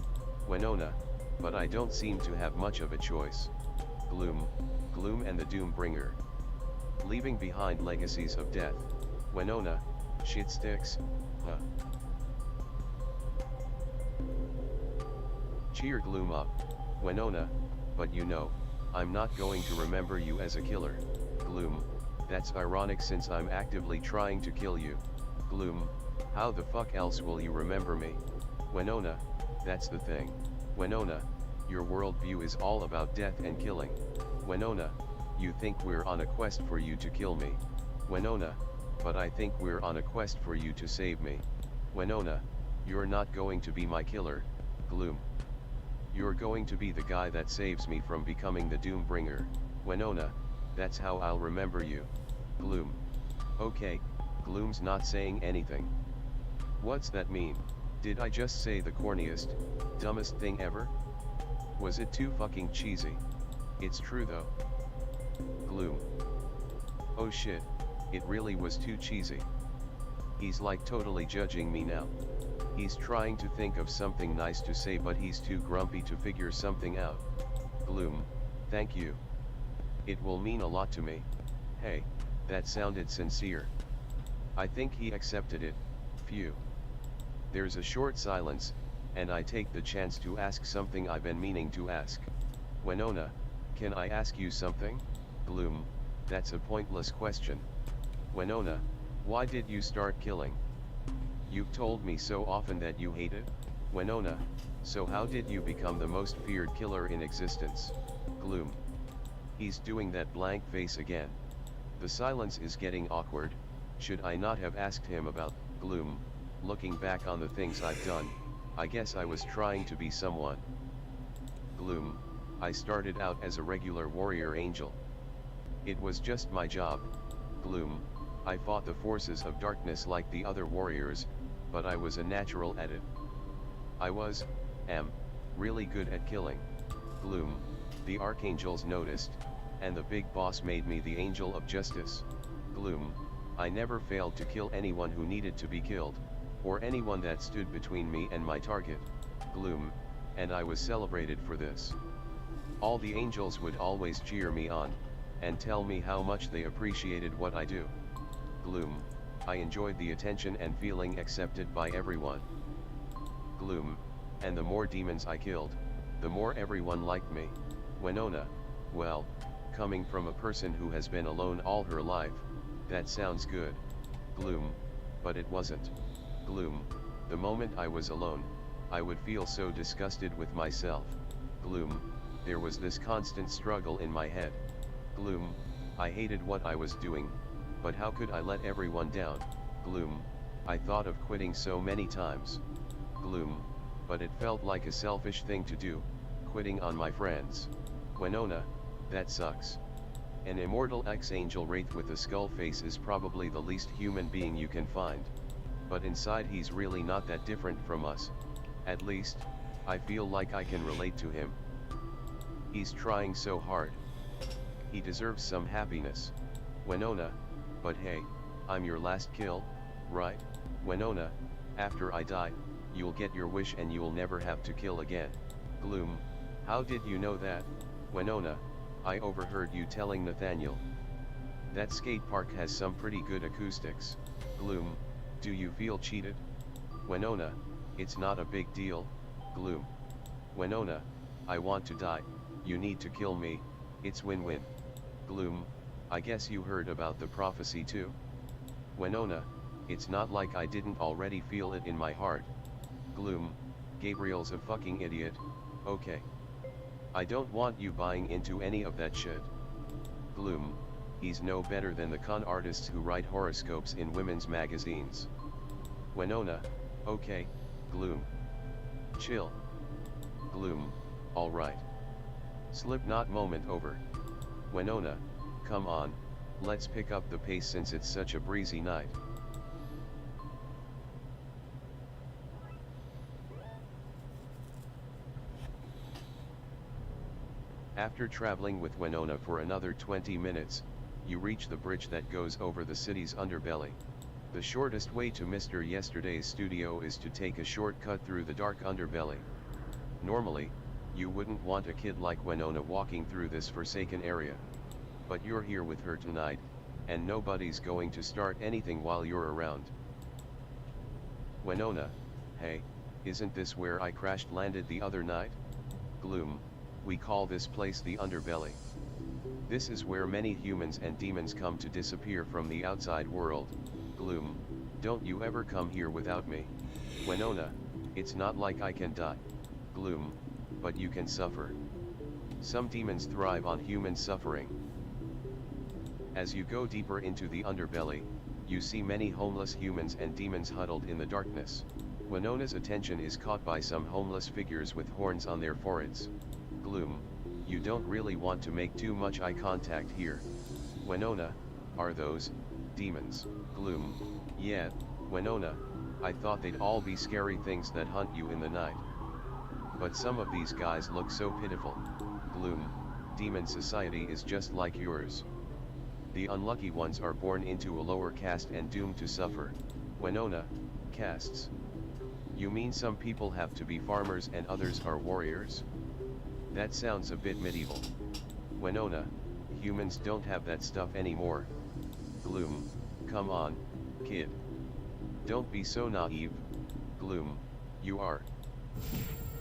Winona, but I don't seem to have much of a choice. Gloom, Gloom and the Doombringer. Leaving behind legacies of death. Winona, shit sticks, huh? Cheer Gloom up. Winona, but you know, I'm not going to remember you as a killer. Gloom, that's ironic since I'm actively trying to kill you. Gloom, how the fuck else will you remember me? Winona, that's the thing. Winona, your worldview is all about death and killing. Winona, you think we're on a quest for you to kill me. Winona, but I think we're on a quest for you to save me. Winona, you're not going to be my killer, Gloom. You're going to be the guy that saves me from becoming the Doombringer. Winona, that's how I'll remember you. Gloom. Okay, Gloom's not saying anything. What's that mean? Did I just say the corniest, dumbest thing ever? Was it too fucking cheesy? It's true though. Gloom. Oh shit, it really was too cheesy. He's like totally judging me now. He's trying to think of something nice to say but he's too grumpy to figure something out. Gloom, thank you. It will mean a lot to me. Hey, that sounded sincere. I think he accepted it. Phew. There's a short silence, and I take the chance to ask something I've been meaning to ask. Winona, can I ask you something? Gloom, that's a pointless question. Winona, why did you start killing? You've told me so often that you hate it. Winona, so how did you become the most feared killer in existence? Gloom. He's doing that blank face again. The silence is getting awkward. Should I not have asked him about Gloom? Looking back on the things I've done, I guess I was trying to be someone. Gloom, I started out as a regular warrior angel. It was just my job. Gloom, I fought the forces of darkness like the other warriors, but I was a natural at it. I am, really good at killing. Gloom, the archangels noticed, and the big boss made me the angel of justice. Gloom, I never failed to kill anyone who needed to be killed, or anyone that stood between me and my target. Gloom, and I was celebrated for this. All the angels would always cheer me on, and tell me how much they appreciated what I do. Gloom, I enjoyed the attention and feeling accepted by everyone. Gloom, and the more demons I killed, the more everyone liked me. Winona, well, coming from a person who has been alone all her life, that sounds good. Gloom, but it wasn't. Gloom, the moment I was alone, I would feel so disgusted with myself. Gloom, there was this constant struggle in my head. Gloom, I hated what I was doing, but how could I let everyone down? Gloom, I thought of quitting so many times. Gloom, but it felt like a selfish thing to do, quitting on my friends. Winona, that sucks. An immortal ex-angel wraith with a skull face is probably the least human being you can find. But inside he's really not that different from us. At least, I feel like I can relate to him. He's trying so hard. He deserves some happiness. Winona, but hey, I'm your last kill, right? Winona, after I die, you'll get your wish and you'll never have to kill again. Gloom, how did you know that? Winona, I overheard you telling Nathaniel. That skate park has some pretty good acoustics. Gloom, do you feel cheated? Winona, it's not a big deal. Gloom. Winona, I want to die, you need to kill me, it's win-win. Gloom, I guess you heard about the prophecy too? Winona, it's not like I didn't already feel it in my heart. Gloom, Gabriel's a fucking idiot, okay. I don't want you buying into any of that shit. Gloom, he's no better than the con artists who write horoscopes in women's magazines. Winona, okay, Gloom. Chill. Gloom, alright. Slipknot moment over. Winona, come on, let's pick up the pace since it's such a breezy night. After traveling with Winona for another 20 minutes, you reach the bridge that goes over the city's underbelly. The shortest way to Mr. Yesterday's studio is to take a shortcut through the dark underbelly. Normally, you wouldn't want a kid like Winona walking through this forsaken area. But you're here with her tonight, and nobody's going to start anything while you're around. Winona, hey, isn't this where I crash-landed the other night? Gloom, we call this place the underbelly. This is where many humans and demons come to disappear from the outside world. Gloom, don't you ever come here without me. Winona, it's not like I can die. Gloom, but you can suffer. Some demons thrive on human suffering. As you go deeper into the underbelly, you see many homeless humans and demons huddled in the darkness. Winona's attention is caught by some homeless figures with horns on their foreheads. Gloom, you don't really want to make too much eye contact here. Winona, are those demons? Gloom, yeah, Winona, I thought they'd all be scary things that hunt you in the night. But some of these guys look so pitiful. Gloom, demon society is just like yours. The unlucky ones are born into a lower caste and doomed to suffer. Winona, castes. You mean some people have to be farmers and others are warriors? That sounds a bit medieval. Winona, humans don't have that stuff anymore. Gloom, come on, kid. Don't be so naive. Gloom, you are.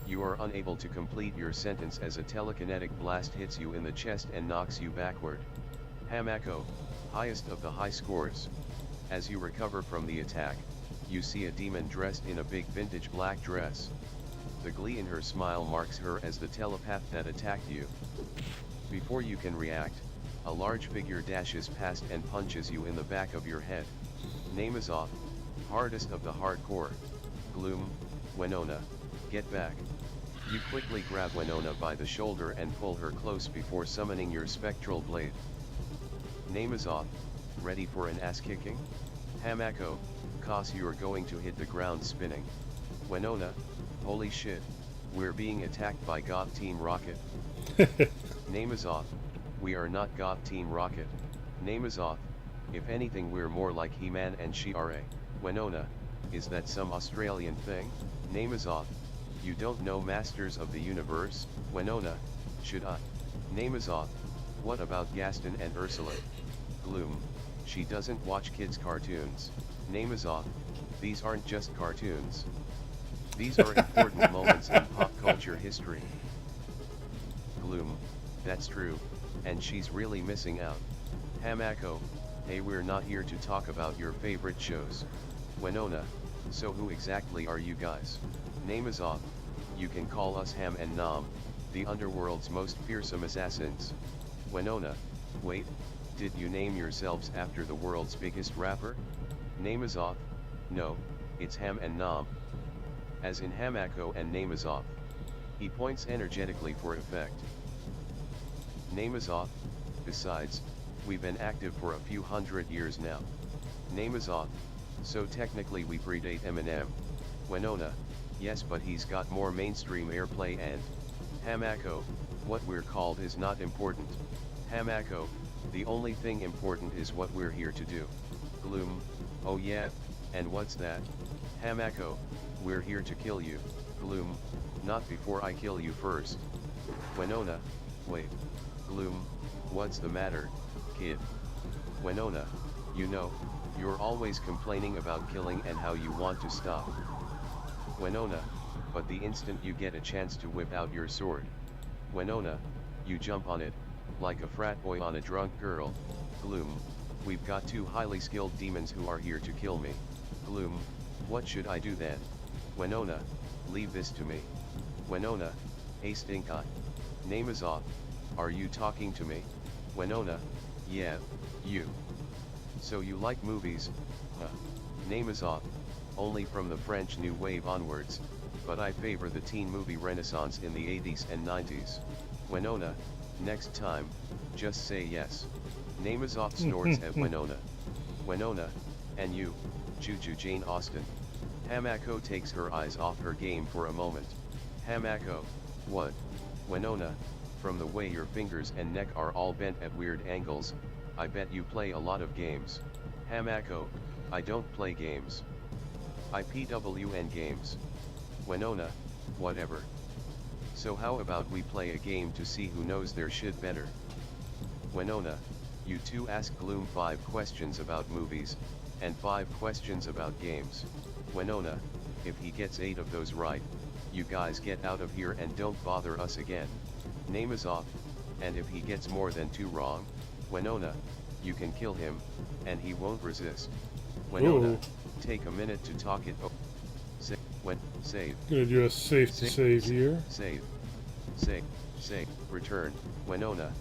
You are unable to complete your sentence as a telekinetic blast hits you in the chest and knocks you backward. Hamako, highest of the high scores. As you recover from the attack, you see a demon dressed in a big vintage black dress. The glee in her smile marks her as the telepath that attacked you. Before you can react, a large figure dashes past and punches you in the back of your head. Name is off, hardest of the hardcore. Gloom, Winona, get back. You quickly grab Winona by the shoulder and pull her close before summoning your spectral blade. Name is off, ready for an ass kicking? Hamako, cause you're going to hit the ground spinning. Winona, holy shit, we're being attacked by Goth Team Rocket. Name is off, we are not Goth Team Rocket. Name is off, if anything we're more like He-Man and She-Ra. Winona, is that some Australian thing? Name is off, you don't know Masters of the Universe? Winona, should I? Name is off, what about Gaston and Ursula? Gloom, she doesn't watch kids' cartoons. Name is off, these aren't just cartoons. These are important moments in pop culture history. Gloom, that's true, and she's really missing out. Hamako, hey, we're not here to talk about your favorite shows. Winona, so who exactly are you guys? Name is off, you can call us Ham and Nom, the underworld's most fearsome assassins. Winona, wait, did you name yourselves after the world's biggest rapper? Name is off, no, it's Ham and Nom. As in Hamako and Name is off. He points energetically for effect. Name is off, besides, we've been active for a few hundred years now. Name is off, so technically we predate Eminem. Winona, yes, but he's got more mainstream airplay and Hamako, what we're called is not important. Hamako, the only thing important is what we're here to do. Gloom, oh yeah, and what's that? Hamako, we're here to kill you. Gloom, not before I kill you first. Winona, wait. Gloom, what's the matter, kid? Winona, you know, you're always complaining about killing and how you want to stop. Winona, but the instant you get a chance to whip out your sword. Winona, you jump on it, like a frat boy on a drunk girl. Gloom, we've got two highly skilled demons who are here to kill me. Gloom, what should I do then? Winona, leave this to me. Winona, hey stink eye. Name is off, are you talking to me? Winona, yeah, you. So you like movies, huh? Name is off, only from the French New Wave onwards, but I favor the teen movie renaissance in the 80s and 90s. Winona, next time, just say yes. Name is off snorts at Winona. Winona, and you, Juju Jane Austen. Hamako takes her eyes off her game for a moment. Hamako, what? Winona, from the way your fingers and neck are all bent at weird angles, I bet you play a lot of games. Hamako, I don't play games. IPWN games. Winona, whatever. So how about we play a game to see who knows their shit better? Winona, you two ask Gloom 5 questions about movies, and 5 questions about games. Winona, if he gets 8 of those right, you guys get out of here and don't bother us again. Name is off, and if he gets more than 2 wrong, Winona, you can kill him, and he won't resist. Winona, take a minute to talk it over. Save. Gonna do a safe to save here. Save, return, Winona.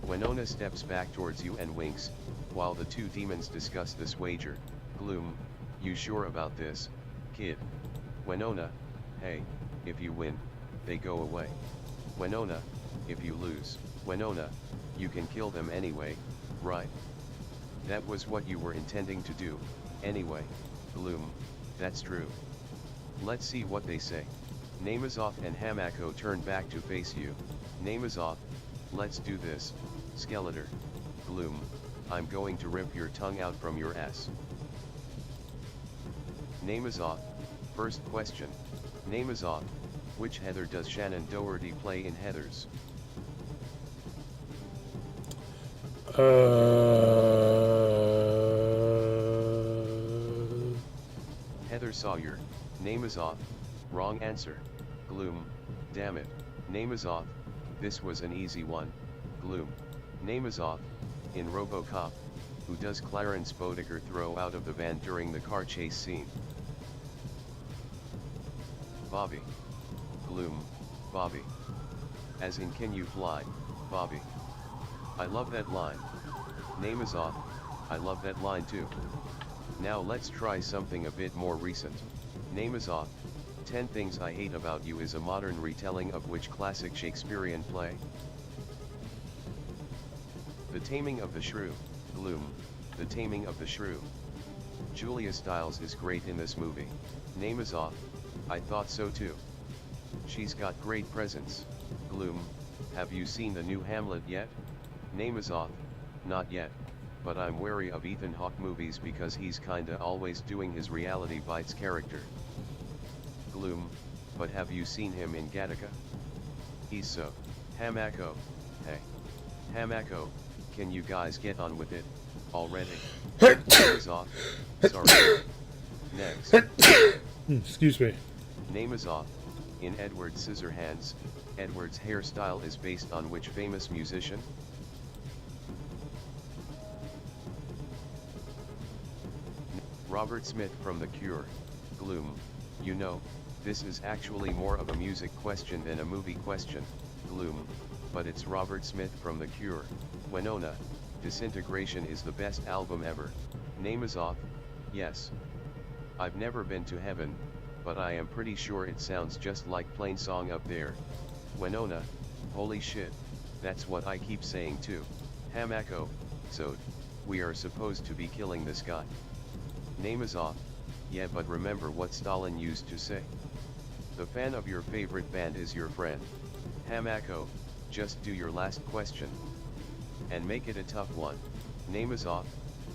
Winona steps back towards you and winks, while the 2 demons discuss this wager. Gloom, you sure about this, kid? Winona, hey, if you win, they go away. Winona, if you lose, Winona, you can kill them anyway, right? That was what you were intending to do, anyway. Gloom, that's true. Let's see what they say. Namazov and Hamako turn back to face you. Namazov, let's do this, Skeletor. Gloom, I'm going to rip your tongue out from your ass. Namazov, first question. Namazov, which Heather does Shannon Doherty play in Heathers? Heather Sawyer. Namazov, wrong answer. Gloom, damn it. Namazov, this was an easy one. Gloom. Namazov, in RoboCop, who does Clarence Bodiger throw out of the van during the car chase scene? Bobby. Gloom, Bobby. As in can you fly, Bobby? I love that line. Namazov, I love that line too. Now let's try something a bit more recent. Namazov, 10 Things I Hate About You is a modern retelling of which classic Shakespearean play? The Taming of the Shrew. Gloom, The Taming of the Shrew. Julia Stiles is great in this movie. Namazov, I thought so too. She's got great presence. Gloom, have you seen the new Hamlet yet? Namazov, not yet, but I'm wary of Ethan Hawke movies because he's kinda always doing his reality bites character. Gloom, but have you seen him in Gattaca? He's so. Hamako, hey. Hamako, can you guys get on with it, already? Namazov, sorry. Next. Excuse me. Namazov, in Edward Scissorhands, Edward's hairstyle is based on which famous musician? Robert Smith from The Cure. Gloom, you know, this is actually more of a music question than a movie question. Gloom, but it's Robert Smith from The Cure. Winona, Disintegration is the best album ever. Namazov, yes. I've never been to heaven, but I am pretty sure it sounds just like Plain Song up there. Winona, holy shit, that's what I keep saying too. Hamako, so, we are supposed to be killing this guy. Namazov, yeah, but remember what Stalin used to say. The fan of your favorite band is your friend. Hamako, just do your last question. And make it a tough one. Namazov,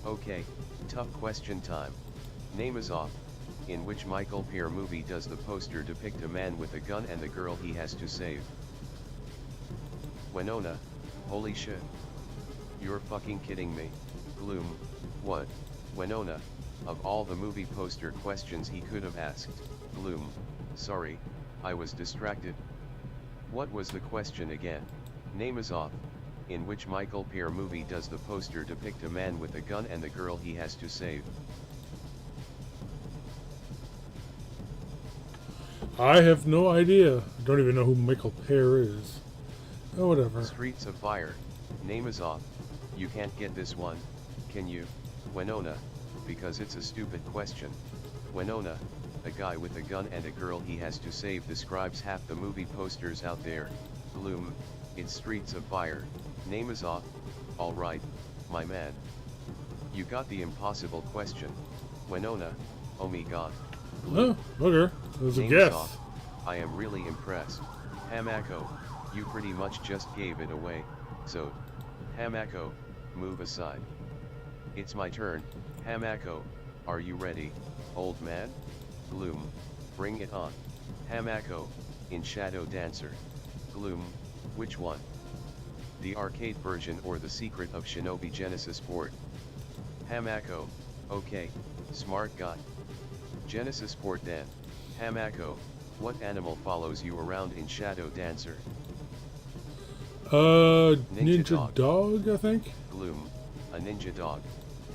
okay, tough question time. Namazov, in which Michael Peer movie does the poster depict a man with a gun and the girl he has to save? Winona, holy shit. You're fucking kidding me. Gloom, what? Winona, of all the movie poster questions he could have asked. Gloom, sorry, I was distracted. What was the question again? Namazov, in which Michael Peer movie does the poster depict a man with a gun and the girl he has to save? I have no idea. I don't even know who Michael Pear is. Oh, whatever. Streets of Fire. Namazov, you can't get this one, can you, Winona? Because it's a stupid question. Winona, a guy with a gun and a girl he has to save describes half the movie posters out there. Gloom, it's Streets of Fire. Namazov, alright, my man. You got the impossible question. Winona, oh me god. Oh, okay. That was a Name is guess. off. I am really impressed. Hamako, you pretty much just gave it away, so, Hamako, move aside. It's my turn, Hamako, are you ready, old man? Gloom, bring it on. Hamako, in Shadow Dancer. Gloom, which one? The arcade version or the Secret of Shinobi Genesis port? Hamako, okay, smart guy. Genesis port then. Hamako, what animal follows you around in Shadow Dancer? Ninja dog, I think? Gloom, a ninja dog.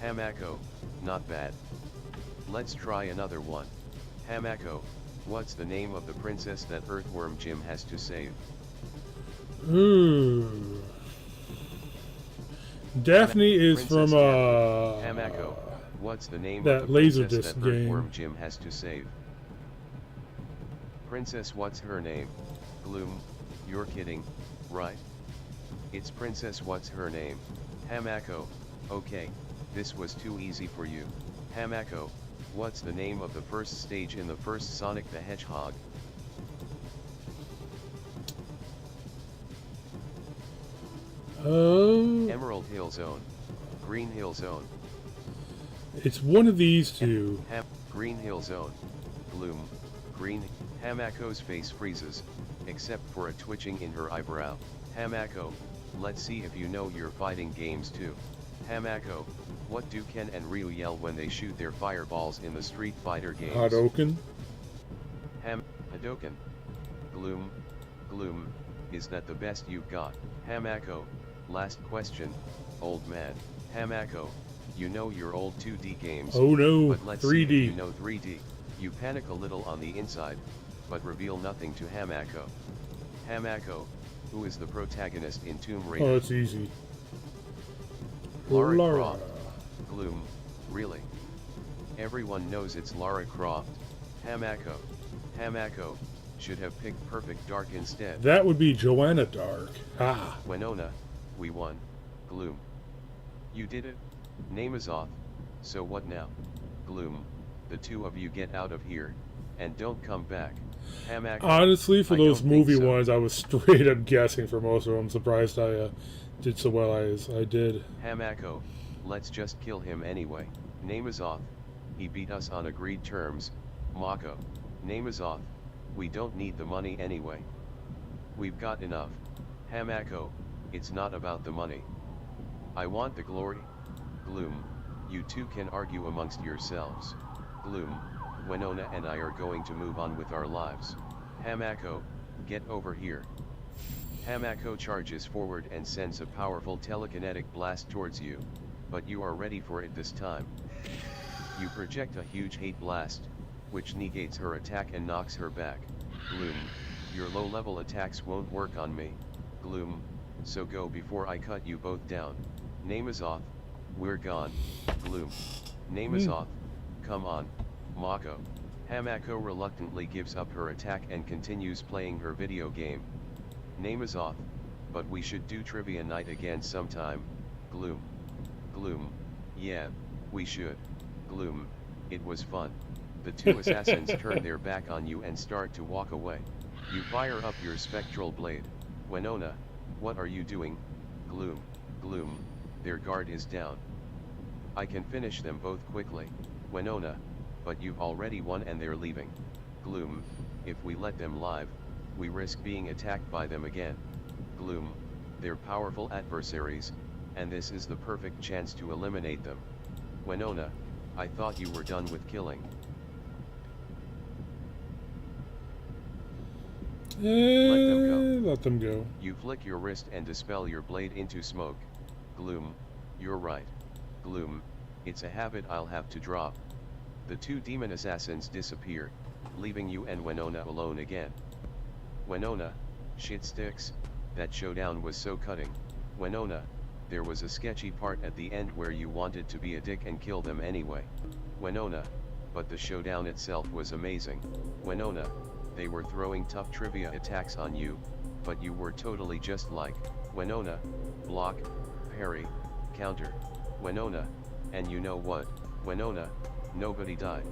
Hamako, not bad. Let's try another one. Hamako, what's the name of the princess that Earthworm Jim has to save? Ooh. Daphne is Princess from, Daphne. Hamako, what's the name that of the princess Laserdisc that game. Earthworm Jim has to save? Princess, what's her name? Gloom, you're kidding, right? It's Princess, what's her name? Hamako, okay, this was too easy for you. Hamako, what's the name of the first stage in the first Sonic the Hedgehog? Emerald Hill Zone. Green Hill Zone. It's one of these two. Green Hill Zone. Gloom. Green. Hamako's face freezes, except for a twitching in her eyebrow. Hamako, let's see if you know your fighting games too. Hamako, what do Ken and Ryu yell when they shoot their fireballs in the Street Fighter games? Hadouken. Hadouken. Gloom. Gloom, is that the best you've got? Hamako, last question, old man. Hamako, you know your old 2D games. Oh no, but let's 3D. See if you know 3D. You panic a little on the inside, but reveal nothing to Hamako. Hamako, who is the protagonist in Tomb Raider? Oh, it's easy. Lara Lara. Croft. Gloom, really? Everyone knows it's Lara Croft. Hamako. Hamako, should have picked Perfect Dark instead. That would be Joanna Dark. Ah. Winona, we won. Gloom. You did it? Name is off, so what now? Gloom, the two of you get out of here, and don't come back. Hamako. Honestly, for I those don't think movie so. ones, I was straight up guessing for most of them. I'm surprised I did so well as I did. Hamako, let's just kill him anyway. Name is off. He beat us on agreed terms. Mako. Name is off. We don't need the money anyway. We've got enough. Hamako, it's not about the money. I want the glory. Gloom, you two can argue amongst yourselves. Gloom, Winona and I are going to move on with our lives. Hamako, get over here. Hamako charges forward and sends a powerful telekinetic blast towards you, but you are ready for it this time. You project a huge hate blast, which negates her attack and knocks her back. Gloom, your low-level attacks won't work on me. Gloom, so go before I cut you both down. Name is off. We're gone. Gloom. Name is off. Come on, Mako. Hamako reluctantly gives up her attack and continues playing her video game. Name is off, but we should do trivia night again sometime. Gloom. Gloom, yeah, we should. Gloom, it was fun. The two assassins turn their back on you and start to walk away. You fire up your spectral blade. Winona, what are you doing? Gloom. Gloom, their guard is down. I can finish them both quickly. Winona, but you've already won and they're leaving. Gloom, if we let them live, we risk being attacked by them again. Gloom, they're powerful adversaries, and this is the perfect chance to eliminate them. Winona, I thought you were done with killing. Let them go. You flick your wrist and dispel your blade into smoke. Gloom, you're right. Gloom, it's a habit I'll have to drop. The two demon assassins disappear, leaving you and Winona alone again. Winona, shit sticks, that showdown was so cutting. Winona, there was a sketchy part at the end where you wanted to be a dick and kill them anyway. Winona, but the showdown itself was amazing. Winona, they were throwing tough trivia attacks on you, but you were totally just like, Winona, block, parry, Counter. Winona, and you know what, Winona, nobody died.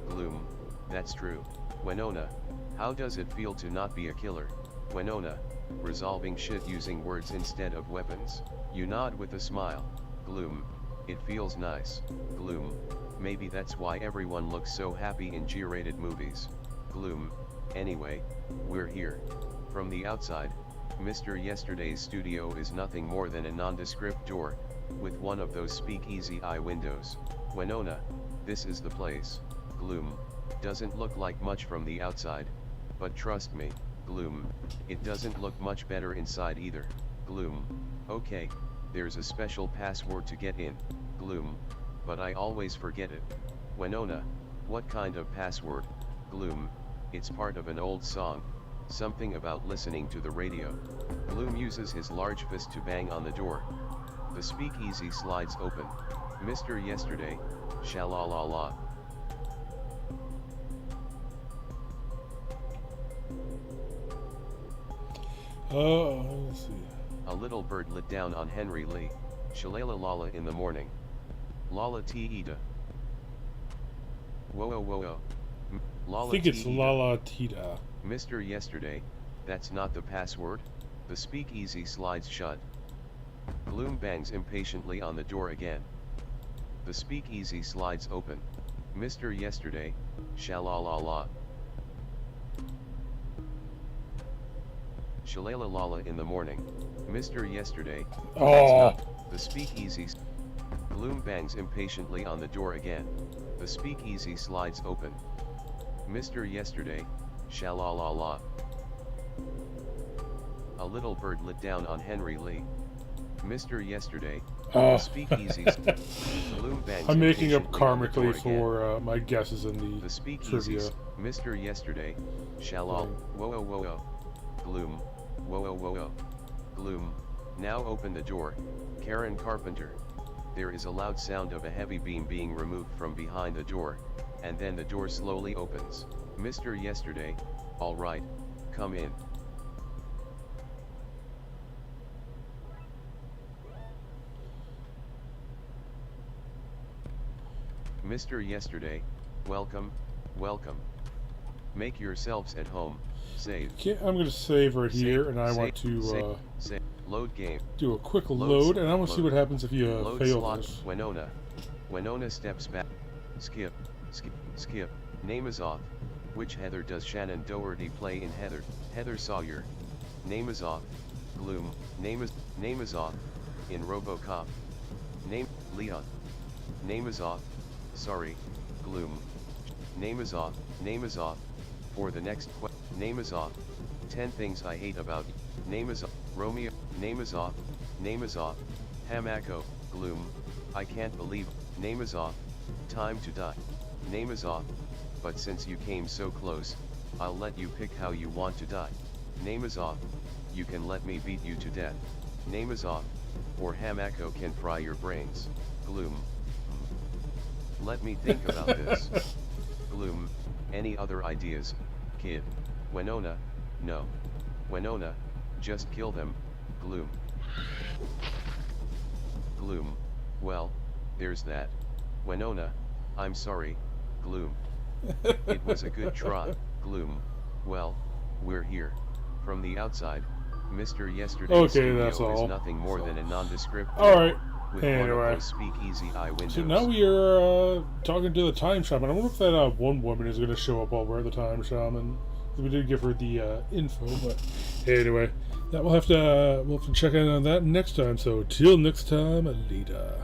Gloom, that's true. Winona, how does it feel to not be a killer? Winona, resolving shit using words instead of weapons. You nod with a smile. Gloom, it feels nice. Gloom, maybe that's why everyone looks so happy in G-rated movies. Gloom, anyway, we're here. From the outside, Mr. Yesterday's studio is nothing more than a nondescript door, with one of those speakeasy eye windows. Winona, this is the place. Gloom, doesn't look like much from the outside, but trust me, Gloom, it doesn't look much better inside either. Gloom, okay, there's a special password to get in. Gloom, but I always forget it. Winona, what kind of password? Gloom, it's part of an old song, something about listening to the radio. Gloom uses his large fist to bang on the door. The speakeasy slides open. Mr. Yesterday, sha-la-la-la. Let's see. A little bird lit down on Henry Lee. Shalala-lala in the morning. Lala Tita. Whoa. I think it's Lala Tita. Mr. Yesterday, that's not the password. The speakeasy slides shut. Gloom bangs impatiently on the door again. The speakeasy slides open. Mr. Yesterday, sha-la-la-la. Shalala-lala in the morning. Mr. Yesterday, Oh. the speakeasy. Gloom bangs impatiently on the door again. The speakeasy slides open. Mr. Yesterday, sha-la-la-la. A little bird lit down on Henry Lee. Mr. Yesterday, Oh. speakeasy. Gloom bangs I'm making up impatiently on the door karmically again. for my guesses in The speakeasy. trivia. Mr. Yesterday, shalal. Whoa. Gloom. Whoa. Gloom. Now open the door, Karen Carpenter. There is a loud sound of a heavy beam being removed from behind the door, and then the door slowly opens. Mr. Yesterday, all right, come in. Mr. Yesterday, welcome. Make yourselves at home. Save. Okay, I'm going to save right here, and I want to save. Load game. do a quick load, and I want to see what happens if you Load fail slot. this. Winona steps back. Skip. Name is off. Which Heather does Shannon Doherty play in Heather? Heather Sawyer. Name is off. Gloom. Name is off. In RoboCop. Name Leon. Name is off. Sorry, Gloom. Name is off. For the next name is off. 10 things I hate about you. Name is off. Romeo. Name is off. Hamako. Gloom. I can't believe. Name is off. Time to die. Name is off. But since you came so close, I'll let you pick how you want to die. Name is off. You can let me beat you to death. Name is off. Or Hamako can fry your brains. Gloom. Let me think about this. Gloom, any other ideas, kid? Winona, no. Winona, just kill them. Gloom. Well, there's that. Winona, I'm sorry, Gloom. It was a good try, Gloom. Well, we're here. From the outside, Mr. Yesterday's studio that's all. is nothing more than a nondescript. Alright, with anyway. one of those speakeasy eye windows. So now we are talking to the time shaman. I wonder if that one woman is going to show up while we're at the time shaman. We did give her the info, but anyway, that we'll have to check in on that next time. So till next time, Alita.